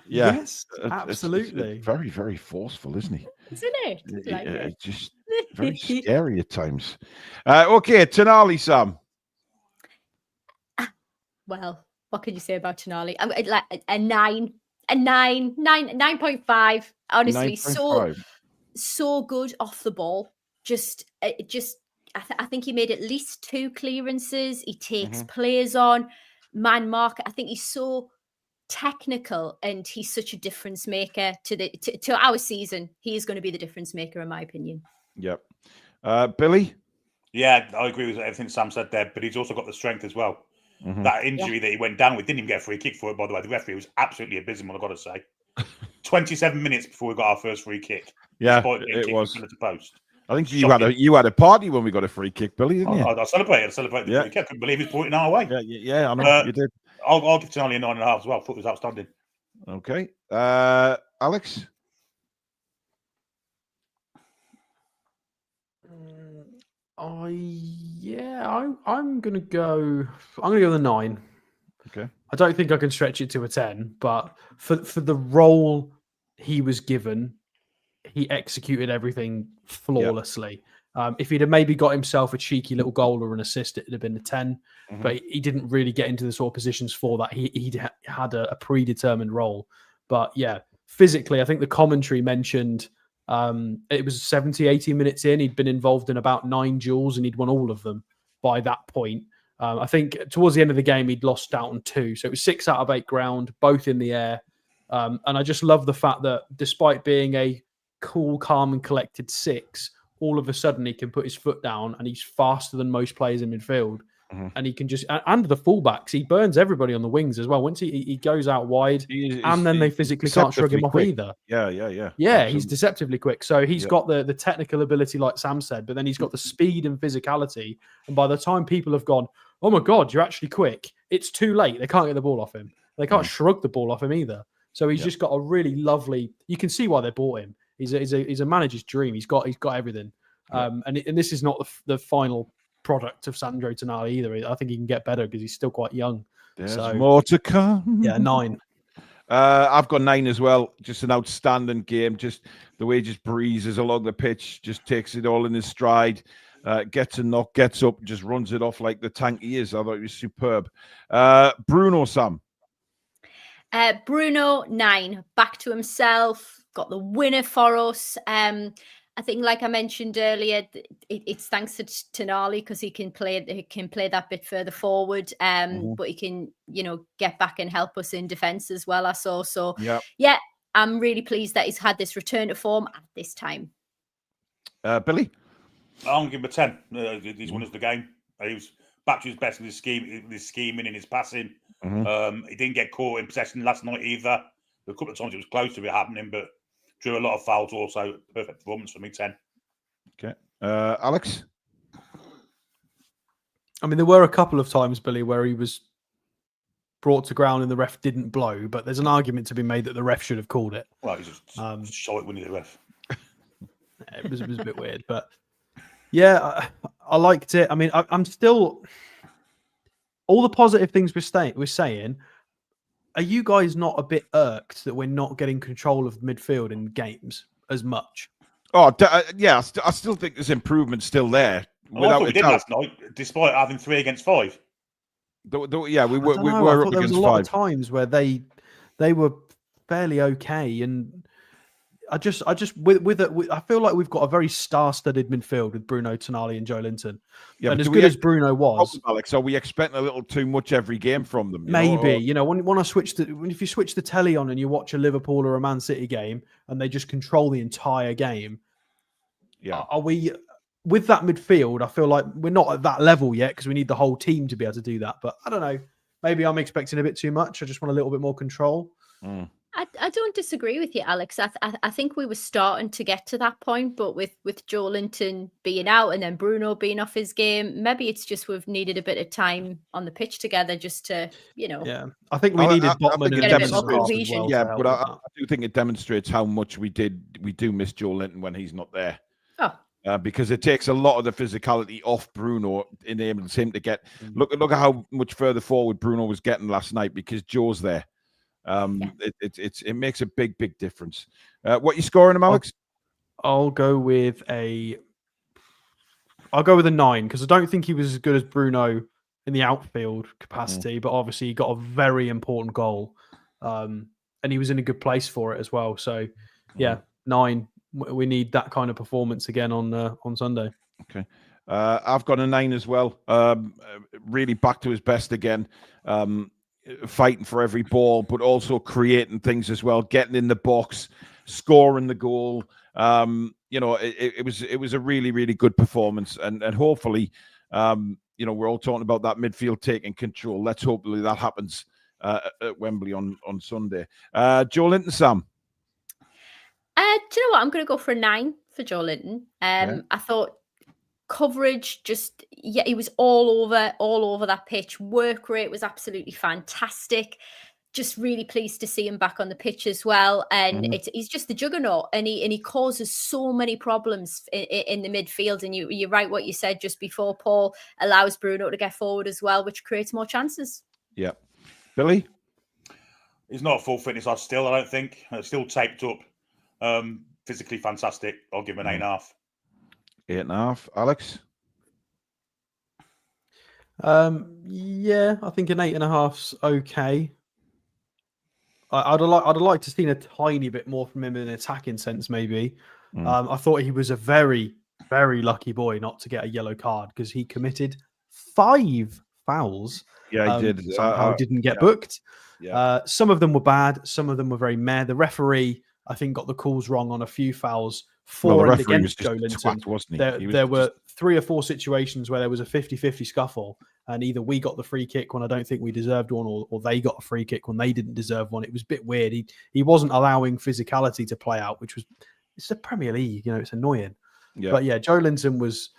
Yeah. Yes, absolutely. It's very, very forceful, isn't he? Isn't it? It's just very scary at times. Okay, Tonali, Sam. Well, what can you say about Tonali? Like a 9.5. Honestly, 9.5. So good off the ball. I think he made at least 2 clearances. He takes players on, man mark. I think he's so technical and he's such a difference maker to our season. He is going to be the difference maker, in my opinion. Yep. Billy? Yeah, I agree with everything Sam said there, but he's also got the strength as well. That injury that he went down with, didn't even get a free kick for it, by the way. The referee was absolutely abysmal, I've got to say. 27 minutes before we got our first free kick. Yeah, it was. To post. I think you had a party when we got a free kick, Billy, didn't you? I celebrated the free kick. I couldn't believe he was pointing our way. Yeah, I know you did. I'll give Tonali a 9.5 as well. I thought it was outstanding. Okay. Alex? I'm gonna go the 9. Okay. I don't think I can stretch it to a 10, but for the role he was given, he executed everything flawlessly. If he'd have maybe got himself a cheeky little goal or an assist, it'd have been a 10. But he didn't really get into the sort of positions for that. He had a predetermined role. But yeah, physically, I think the commentary mentioned it was 70, 80 minutes in. He'd been involved in about 9 duels and he'd won all of them by that point. I think towards the end of the game, he'd lost out on 2. So it was 6 out of 8 ground, both in the air. And I just love the fact that despite being a cool, calm and collected 6, all of a sudden he can put his foot down and he's faster than most players in midfield. And he can just, and the fullbacks, he burns everybody on the wings as well. Once he goes out wide, and then they physically can't shrug him off either. Yeah. Yeah, he's deceptively quick. So he's got the technical ability, like Sam said, but then he's got the speed and physicality. And by the time people have gone, oh my God, you're actually quick, it's too late. They can't get the ball off him. They can't shrug the ball off him either. So he's just got a really lovely, you can see why they bought him. He's a manager's dream. He's got everything. And this is not the final product of Sandro Tonali either. I think he can get better because he's still quite young. There's more to come. Yeah, 9. I've got 9 as well. Just an outstanding game. Just the way he just breezes along the pitch, just takes it all in his stride, gets a knock, gets up, just runs it off like the tank he is. I thought he was superb. Bruno, Sam. Bruno, 9. Back to himself. Got the winner for us. I think, like I mentioned earlier, it's thanks to Tonali because he can play that bit further forward, but he can, get back and help us in defence as well. I saw. So, yeah, I'm really pleased that he's had this return to form at this time. Billy? I'm going to give him a 10. He's won us the game. He was back to his best in his scheming and his passing. He didn't get caught in possession last night either. A couple of times it was close to it happening, but drew a lot of fouls also. Perfect performance for me, 10. Okay. Alex? I mean, there were a couple of times, Billy, where he was brought to ground and the ref didn't blow, but there's an argument to be made that the ref should have called it. Well, he's just short when he's the ref. It was a bit weird, but yeah, I liked it. I mean, I'm still all the positive things we're saying. Are you guys not a bit irked that we're not getting control of midfield in games as much? Oh, yeah, I still think there's improvement still there. Well, I thought we did last night, despite having 3 against 5. Yeah, we were I up thought there was against a lot 5. of times where they were fairly okay, and I feel like we've got a very star-studded midfield with Bruno, Tonali, and Joelinton. Yeah, and as good as Bruno was, Alex, are we expecting a little too much every game from them? Maybe when if you switch the telly on and you watch a Liverpool or a Man City game and they just control the entire game, are we with that midfield? I feel like we're not at that level yet because we need the whole team to be able to do that. But I don't know. Maybe I'm expecting a bit too much. I just want a little bit more control. I don't disagree with you, Alex. I think we were starting to get to that point, but with Joelinton being out and then Bruno being off his game, maybe it's just we've needed a bit of time on the pitch together just to, Yeah, I think we needed Botman and get a bit more cohesion. Yeah, but I do think it demonstrates how much we do miss Joelinton when he's not there. Oh. Because it takes a lot of the physicality off Bruno, enabling him to get look at how much further forward Bruno was getting last night because Joe's there. It makes a big difference. What you scoring him, Alex? I'll go with a 9 because I don't think he was as good as Bruno in the outfield capacity, but obviously he got a very important goal, and he was in a good place for it as well. So, 9. We need that kind of performance again on Sunday. Okay, I've got a 9 as well. Really back to his best again. Fighting for every ball, but also creating things as well, getting in the box, scoring the goal. It was a really good performance, and hopefully, we're all talking about that midfield taking control. Let's hopefully that happens at Wembley on Sunday. Joelinton, Sam. Do you know what? I'm going to go for a 9 for Joelinton. I thought coverage, he was all over that pitch. Work rate was absolutely fantastic. Just really pleased to see him back on the pitch as well. And he's just the juggernaut, and he causes so many problems in the midfield. And you're right what you said just before, Paul, allows Bruno to get forward as well, which creates more chances. Yeah. Billy? He's not a full fitness still, I don't think. Still taped up. Physically fantastic. I'll give him an 8.5. 8.5. Alex? Yeah, I think an 8.5's okay. I'd like to see a tiny bit more from him in an attacking sense, maybe. I thought he was a very, very lucky boy not to get a yellow card because he committed 5 fouls. Yeah, he did. Somehow didn't get booked. Yeah. Some of them were bad. Some of them were very meh. The referee, I think, got the calls wrong on a few fouls for and against Joelinton. Wasn't he? There were 3 or 4 situations where there was a 50-50 scuffle, and either we got the free kick when I don't think we deserved one, or they got a free kick when they didn't deserve one. It was a bit weird. He wasn't allowing physicality to play out, it's the Premier League, it's annoying. Yeah. But yeah, Joelinton was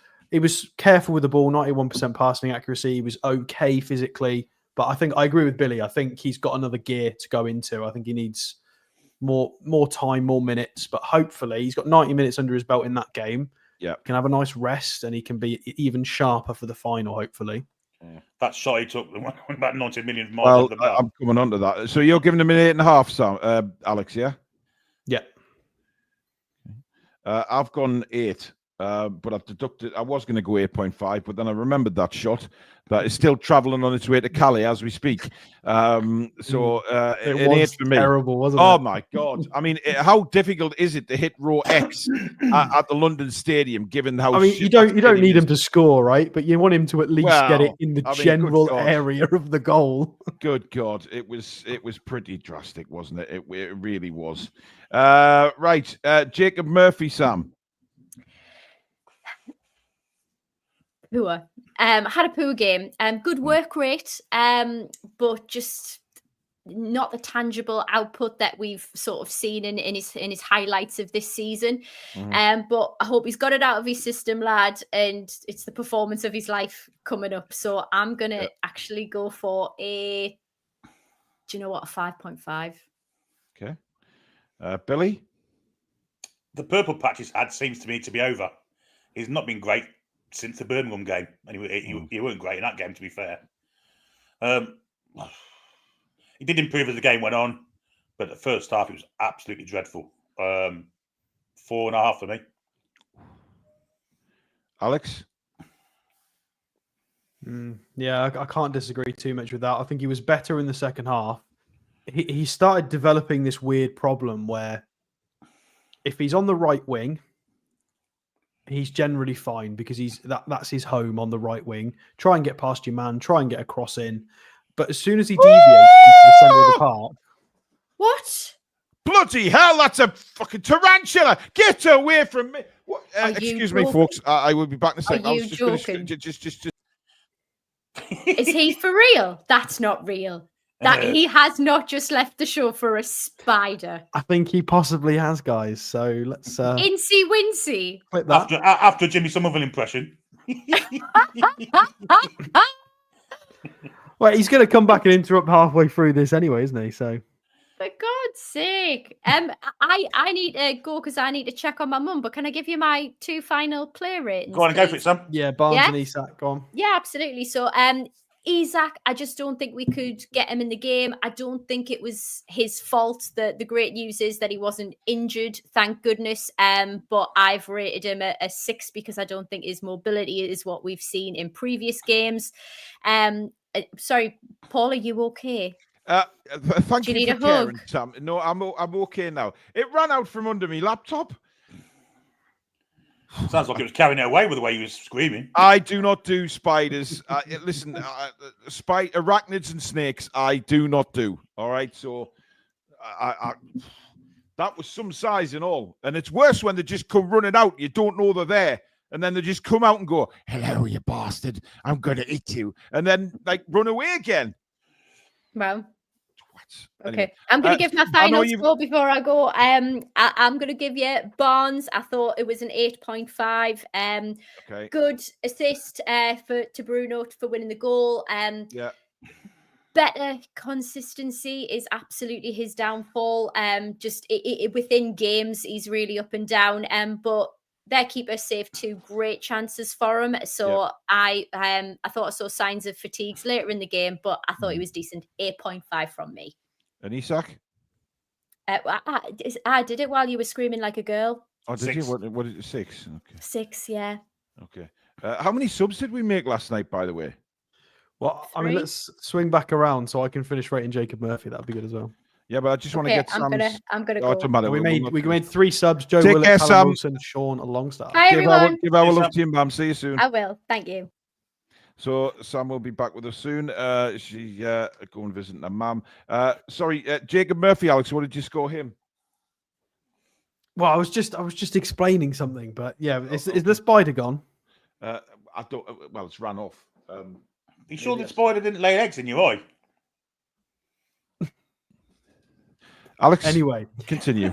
careful with the ball, 91% passing accuracy. He was okay physically, but I think I agree with Billy. I think he's got another gear to go into. I think he needs more time, more minutes, but hopefully he's got 90 minutes under his belt in that game. Yeah, can have a nice rest, and he can be even sharper for the final. Hopefully, that shot he took about 90 million miles. Well, I'm coming on to that. So you're giving him an 8.5, Sam, Alex? Yeah. I've gone 8. But I've deducted. I was going to go 8.5, but then I remembered that shot that is still travelling on its way to Calais as we speak. So it was for me. Terrible, wasn't it? Oh my God! I mean, how difficult is it to hit row X at the London Stadium? Given how you don't need him to score, right? But you want him to at least get it in the general area of the goal. Good God, it was pretty drastic, wasn't it? It really was. Right, Jacob Murphy, Sam. Had a poor game. Good work rate, but just not the tangible output that we've sort of seen in his highlights of this season. But I hope he's got it out of his system, lad, and it's the performance of his life coming up. So I'm gonna actually go for a 5.5. Okay. Billy? The purple patch he's had seems to me to be over. He's not been great since the Birmingham game. And he weren't great in that game, to be fair. He did improve as the game went on, but the first half it was absolutely dreadful. 4.5 for me. Alex? Yeah, I can't disagree too much with that. I think he was better in the second half. He started developing this weird problem where if he's on the right wing, he's generally fine because that's his home on the right wing. Try and get past your man, try and get a cross in. But as soon as he deviates into the centre of the park... What? Bloody hell, that's a fucking tarantula! Get away from me! Excuse me, folks. I will be back in a second. Are you joking? Is he for real? That's not real. That he has not just left the show for a spider. I think he possibly has, guys. So let's... Incy Wincy. Click that. After Jimmy Somerville impression. Well, he's going to come back and interrupt halfway through this anyway, isn't he? So, for God's sake, I need to go because I need to check on my mum. But can I give you my 2 final player ratings? Go on and go for it, Sam. Yeah, Barnes and Isak, go on. Yeah, absolutely. So, Isak, I just don't think we could get him in the game. I don't think it was his fault. The great news is that he wasn't injured, thank goodness. But I've rated him a 6 because I don't think his mobility is what we've seen in previous games. Sorry, Paul, are you okay? Thank you need for a caring, hug? Sam. No, I'm okay now. It ran out from under me laptop. Sounds like it was carrying it away with the way he was screaming. I do not do spiders. Listen, arachnids and snakes, I do not do. All right, so that was some size and all. And it's worse when they just come running out. You don't know they're there. And then they just come out and go, hello, you bastard. I'm going to eat you. And then, run away again. Well, okay. Anyway, I'm going to give my final score before I go. I'm going to give you Barnes. I thought it was an 8.5. Okay. Good assist to Bruno for winning the goal. Yeah. Better consistency is absolutely his downfall. Just within games, he's really up and down. But their keeper saved 2 great chances for him. So I thought I saw signs of fatigues later in the game, but I thought he was decent. 8.5 from me. And Isak? I did it while you were screaming like a girl. Oh, did 6. you? What did you? 6? Okay. 6, yeah. Okay. How many subs did we make last night, by the way? Well, 3. I mean, let's swing back around so I can finish rating Jacob Murphy. That'd be good as well. Yeah, but I just want to get Sam's... I'm gonna Oh, go. it doesn't matter. We made 3 subs. Joe Take Willett, care, Callum Sam. Wilson, Sean, and Longstaff. Hi, everyone. Give our love to you, Bam. See you soon. I will. Thank you. So Sam will be back with us soon. She go and visit her mum. Sorry, Jacob Murphy, Alex. What did you score him? Well, I was just explaining something, but yeah, is the spider gone? I don't. Well, it's ran off. You sure the spider didn't lay eggs in your eye? Alex. Anyway, continue.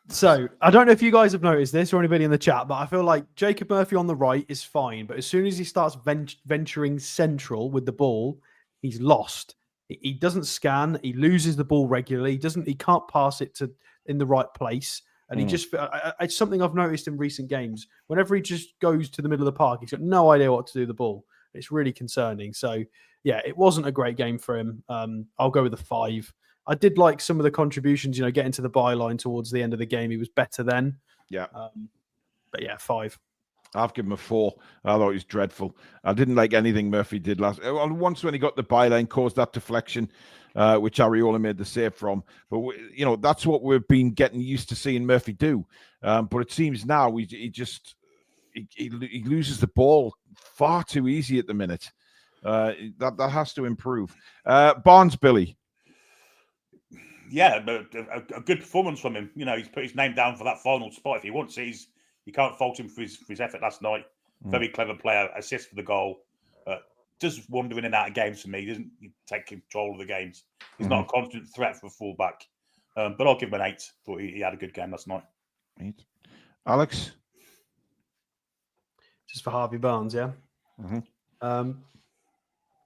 So I don't know if you guys have noticed this or anybody in the chat, but I feel like Jacob Murphy on the right is fine, but as soon as he starts venturing central with the ball, he's lost. He doesn't scan. He loses the ball regularly. He can't pass it in the right place. And he just, it's something I've noticed in recent games. Whenever he just goes to the middle of the park, he's got no idea what to do with the ball. It's really concerning. So yeah, it wasn't a great game for him. I'll go with a 5. I did like some of the contributions, getting to the byline towards the end of the game. He was better then. Yeah. But yeah, 5. I've given him a 4. I thought he was dreadful. I didn't like anything Murphy did last. Once when he got the byline, caused that deflection, which Areola made the save from. But that's what we've been getting used to seeing Murphy do. But it seems now he loses the ball far too easy at the minute. That has to improve. Barnes, Billy. Yeah, but a good performance from him. He's put his name down for that final spot if he wants it. You can't fault him for his effort last night. Very clever player, assist for the goal. does wander in and out of games for me. He doesn't take control of the games. He's not a constant threat for a fullback. But I'll give him an 8. Thought he had a good game last night. 8. Alex? Just for Harvey Barnes, yeah? Mm-hmm.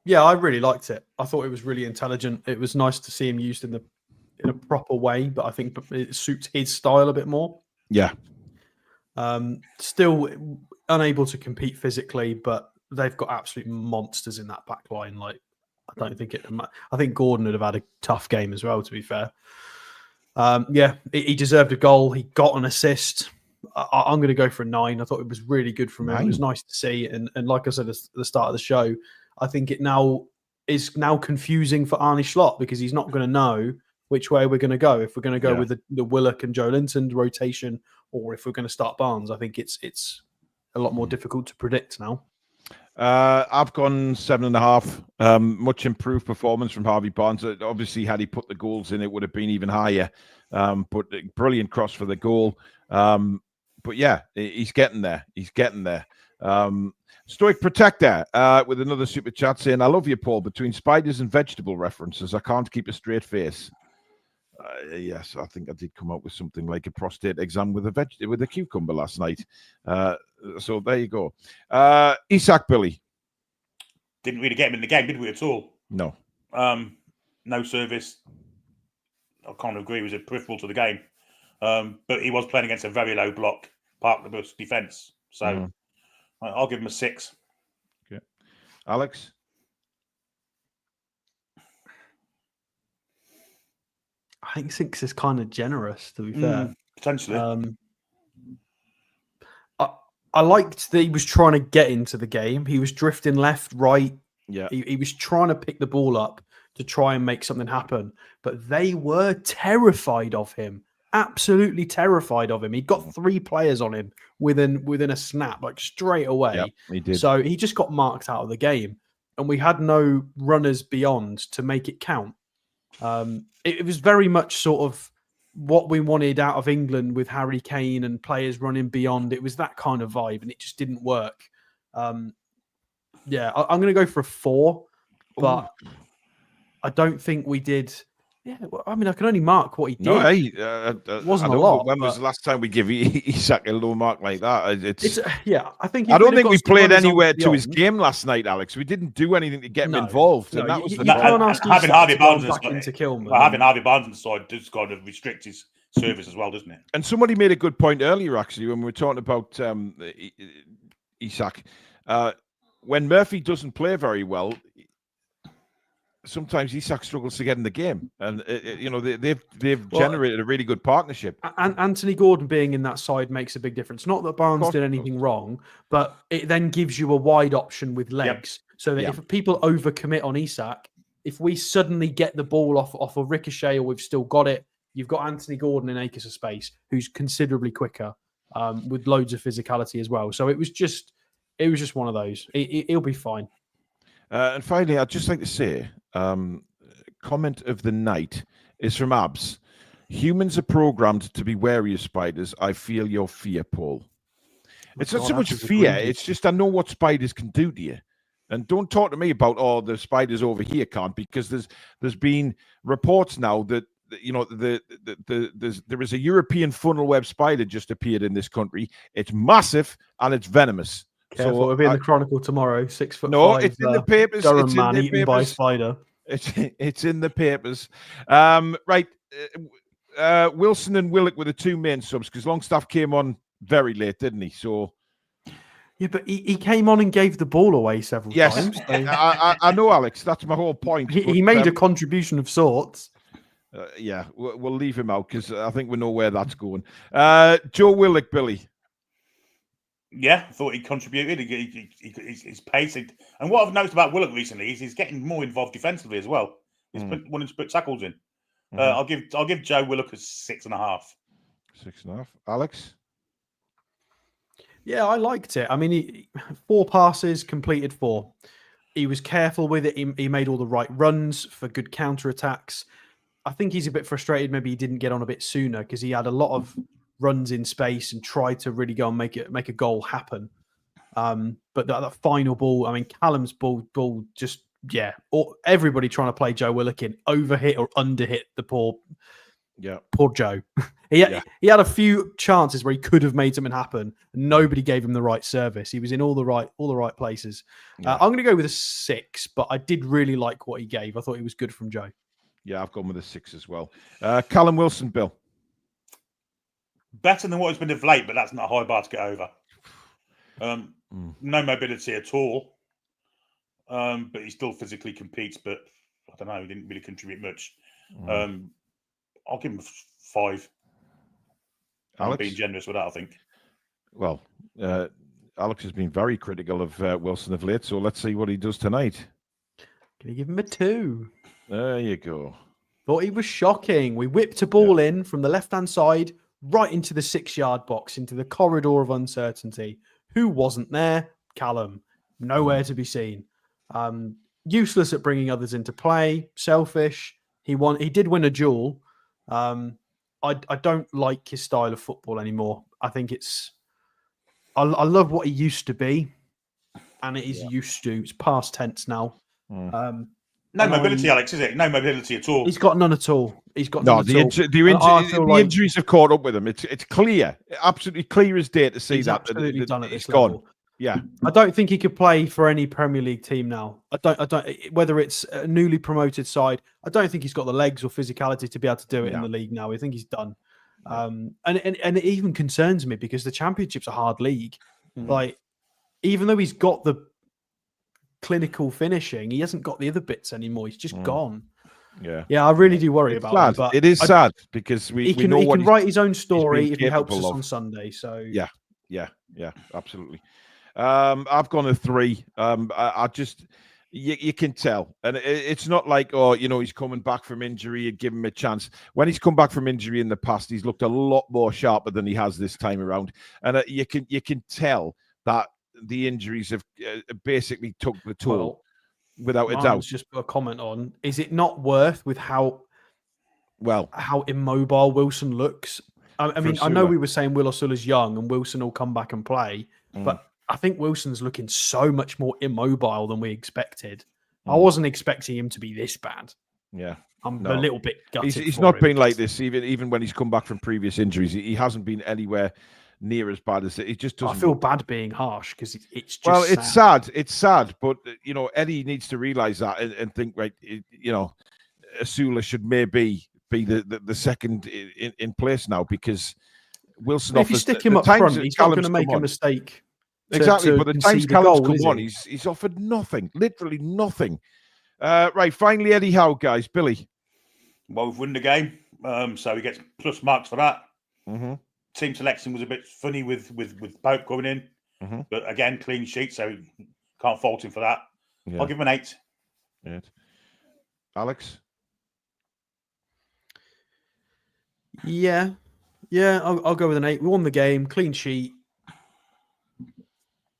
Yeah, I really liked it. I thought it was really intelligent. It was nice to see him used in a proper way, but I think it suits his style a bit more. Yeah. Still unable to compete physically, but they've got absolute monsters in that back line. Like, I think Gordon would have had a tough game as well, to be fair. Yeah, he deserved a goal. He got an assist. I'm going to go for a 9. I thought it was really good from him. 9. It was nice to see. And like I said at the start of the show, I think it is confusing for Arne Slot because he's not going to know which way we're going to go. If we're going to go with the Willock and Joelinton rotation, or if we're going to start Barnes. I think it's a lot more difficult to predict now. I've gone 7.5. Much improved performance from Harvey Barnes. Obviously, had he put the goals in, it would have been even higher. But brilliant cross for the goal. But yeah, he's getting there. He's getting there. Stoic Protector with another super chat saying, I love you, Paul. Between spiders and vegetable references, I can't keep a straight face. Yes, I think I did come up with something like a prostate exam with a cucumber last night. So there you go. Isak, Billy. Didn't really get him in the game, did we, at all? No. No service. I can't agree. It was a peripheral to the game. But he was playing against a very low block, park the bus defence. So I'll give him a 6. Okay. Alex? I think 6 is kind of generous, to be fair. Potentially. I liked that he was trying to get into the game. He was drifting left, right. Yeah. He was trying to pick the ball up to try and make something happen. But they were terrified of him. Absolutely terrified of him. He got 3 players on him within a snap, like straight away. Yeah, he did. So he just got marked out of the game. And we had no runners beyond to make it count. It was very much sort of what we wanted out of England with Harry Kane and players running beyond. It was that kind of vibe, and it just didn't work. Yeah, I'm going to go for a 4, but I don't think we did. Yeah, well, I mean, I can only mark what he did. No, hey, it wasn't a lot. When was the last time we give Isak a low mark like that? I think. I don't think we played anywhere to his game last night, Alex. We didn't do anything to get him involved, and that was the problem. Having Harvey Barnes having Harvey Barnes on the side does kind of restrict his service as well, doesn't it? And somebody made a good point earlier, actually, when we were talking about Isak. When Murphy doesn't play very well, sometimes Isak struggles to get in the game, and they've generated a really good partnership. And Anthony Gordon being in that side makes a big difference. Not that Barnes did anything wrong, but it then gives you a wide option with legs, so that if people overcommit on Isak, if we suddenly get the ball off a ricochet or we've still got it, you've got Anthony Gordon in acres of space, who's considerably quicker, with loads of physicality as well. So it was just one of those. He'll be fine. And finally, I'd just like to say, comment of the night is from Abs. Humans are programmed to be wary of spiders. I feel your fear, Paul. It's not so much fear. It's just I know what spiders can do to you. And don't talk to me about, the spiders over here can't, because there's been reports now that there is a European funnel web spider just appeared in this country. It's massive and it's venomous. Careful, it'll be in the Chronicle tomorrow. 6 foot. No, 5, it's in the papers. Durham it's man in the eaten papers. by a spider. It's in the papers. Right. Wilson and Willock were the 2 main subs because Longstaff came on very late, didn't he? So. Yeah, but he came on and gave the ball away several times. Yes, I know, Alex. That's my whole point. He made a contribution of sorts. Yeah, we'll leave him out because I think we know where that's going. Joe Willock, Billy. Yeah, I thought he contributed. His pace. And what I've noticed about Willock recently is he's getting more involved defensively as well. He's wanting to put tackles in. I'll give Joe Willock a 6.5. 6.5. Alex? Yeah, I liked it. I mean, 4 passes, completed 4. He was careful with it. He made all the right runs for good counter-attacks. I think he's a bit frustrated. Maybe he didn't get on a bit sooner because he had a lot of runs in space and tried to really go and make a goal happen. But that final ball, I mean, Callum's ball just, everybody trying to play Joelinton overhit or underhit the poor Joe. He had a few chances where he could have made something happen. Nobody gave him the right service. He was in all the right places. I'm going to go with a 6, but I did really like what he gave. I thought he was good from Joe. Yeah, I've gone with a 6 as well. Callum Wilson, Bill. Better than what has been of late, but that's not a high bar to get over. No mobility at all, but he still physically competes. But I don't know, he didn't really contribute much. I'll give him a 5. I'm being generous with that, I think. Well, Alex has been very critical of Wilson of late, so let's see what he does tonight. Can you give him a 2? There you go. Thought he was shocking. We whipped a ball in from the left-hand side right into the 6-yard box, into the corridor of uncertainty. Who wasn't there? Callum. Nowhere to be seen. Useless at bringing others into play. Selfish. He did win a duel. I don't like his style of football anymore. I think I love what he used to be, and it is used to. It's past tense now. No mobility, Alex, is it? No mobility at all. He's got none at all. He's got none at all. The injuries have caught up with him. It's clear, absolutely clear as day to see he's that. Absolutely done at this level. Gone. Yeah, I don't think he could play for any Premier League team now. I don't. Whether it's a newly promoted side, I don't think he's got the legs or physicality to be able to do it in the league now. I think he's done. And it even concerns me because the Championship's a hard league. Like, even though he's got the clinical finishing, he hasn't got the other bits anymore. He's just gone. I really do worry about sad. Him, but it is sad because he can write his own story if he helps us on Sunday. So yeah, absolutely. I've gone a 3. I just you can tell, and it's not like he's coming back from injury and give him a chance. When he's come back from injury in the past, he's looked a lot more sharper than he has this time around, and you can tell that the injuries have basically took the toll, without a doubt. Just put a comment on: is it not worth with how immobile Wilson looks? I mean, I know we were saying Will Osula's young and Wilson will come back and play, but I think Wilson's looking so much more immobile than we expected. I wasn't expecting him to be this bad. Yeah, I'm a little bit gutted. He's not been like this even when he's come back from previous injuries. He hasn't been anywhere near as bad as it. He just doesn't. I feel bad being harsh because it's just it's sad. It's sad, but Eddie needs to realize that and think Osula should maybe be the second in place now because Wilson. If you stick him up front, he's not going to make a mistake. Exactly, but the times Callum's come on, he's offered nothing, literally nothing. Right, finally, Eddie Howe, guys. Billy. Well, we've won the game, so he gets plus marks for that. Team selection was a bit funny with Pope going in, but again, clean sheet, so can't fault him for that. Yeah. I'll give him an 8. Yeah. Alex. Yeah, I'll go with an 8. We won the game, clean sheet.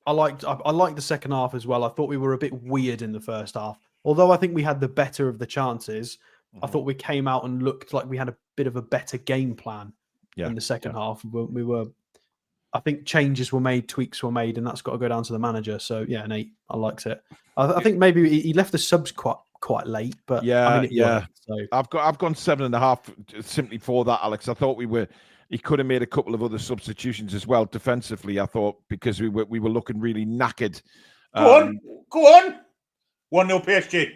I liked the second half as well. I thought we were a bit weird in the first half. Although I think we had the better of the chances, I thought we came out and looked like we had a bit of a better game plan in the second half. We were, I think changes were made, tweaks were made, and that's got to go down to the manager. So an 8. I liked it. I think maybe he left the subs quite late, but worked, so. I've gone 7.5 simply for that, Alex. I thought he could have made a couple of other substitutions as well defensively. I thought because we were looking really knackered. Go on. 1-0 PSG.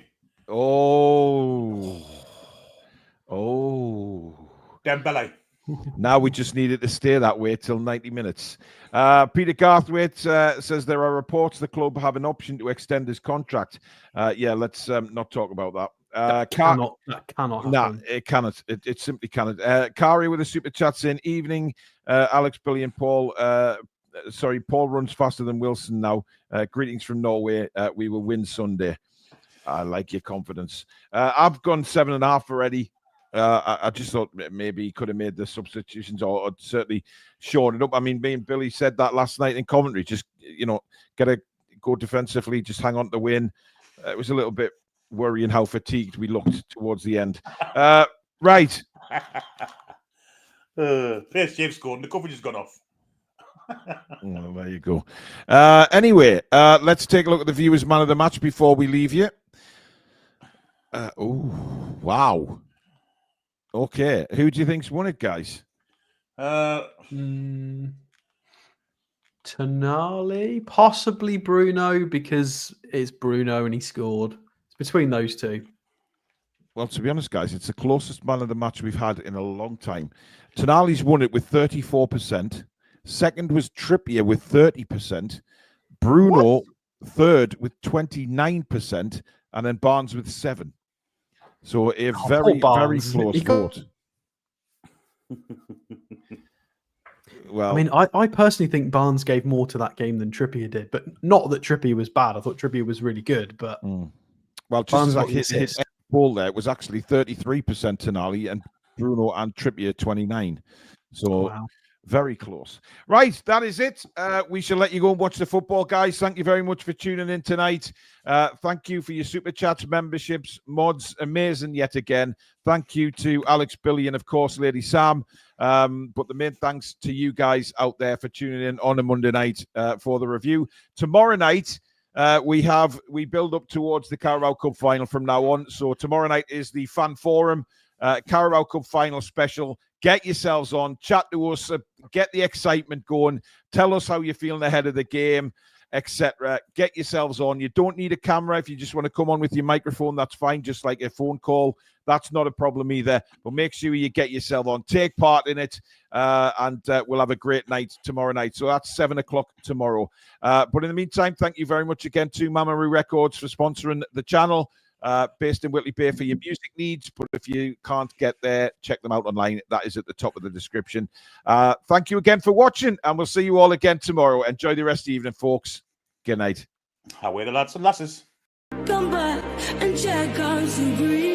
Oh. Dembele. Now we just needed to stay that way till 90 minutes. Peter Garthwaite says there are reports the club have an option to extend his contract. Let's not talk about that. That cannot happen. No, it cannot. It simply cannot. Kari with a super chat saying, evening, Alex, Billy and Paul. Paul runs faster than Wilson now. Greetings from Norway. We will win Sunday. I like your confidence. I've gone 7.5 already. I just thought maybe he could have made the substitutions or certainly shored it up. I mean, me and Billy said that last night in commentary. Just, gotta go defensively, just hang on to the win. It was a little bit worrying how fatigued we looked towards the end. Right. PSG have scored and the coverage has gone off. Well, there you go. Anyway, let's take a look at the viewers' man of the match before we leave you. Oh, wow. Okay, who do you think's won it, guys? Tonali, possibly Bruno, because it's Bruno and he scored. It's between those two. Well, to be honest, guys, it's the closest man of the match we've had in a long time. Tonali's won it with 34%. Second was Trippier with 30%. Bruno third with 29%, and then Barnes with 7%. So a very close vote. Well, I mean, I personally think Barnes gave more to that game than Trippier did, but not that Trippier was bad. I thought Trippier was really good, but well, just Barnes as I hit the ball there, it was actually 33% Tonali and Bruno and Trippier 29%. So wow. Very close. Right, that is it. We shall let you go and watch the football, guys. Thank you very much for tuning in tonight. Thank you for your super chats, memberships, mods. Amazing yet again. Thank you to Alex, Billy, and of course, Lady Sam. But the main thanks to you guys out there for tuning in on a Monday night for the review. Tomorrow night, we build up towards the Carabao Cup final from now on. So tomorrow night is the Fan Forum Carabao Cup final special. Get yourselves on, chat to us, get the excitement going. Tell us how you're feeling ahead of the game, etc. Get yourselves on. You don't need a camera. If you just want to come on with your microphone, that's fine, just like a phone call. That's not a problem either. But make sure you get yourself on. Take part in it, and we'll have a great night tomorrow night. So that's 7 o'clock tomorrow. But in the meantime, thank you very much again to Mamaru Records for sponsoring the channel. Based in Whitley Bay for your music needs, but if you can't get there, check them out online. That is at the top of the description. Thank you again for watching, and we'll see you all again tomorrow. Enjoy the rest of the evening, folks. Good night. Away the lads and lasses. Come back and check out some green.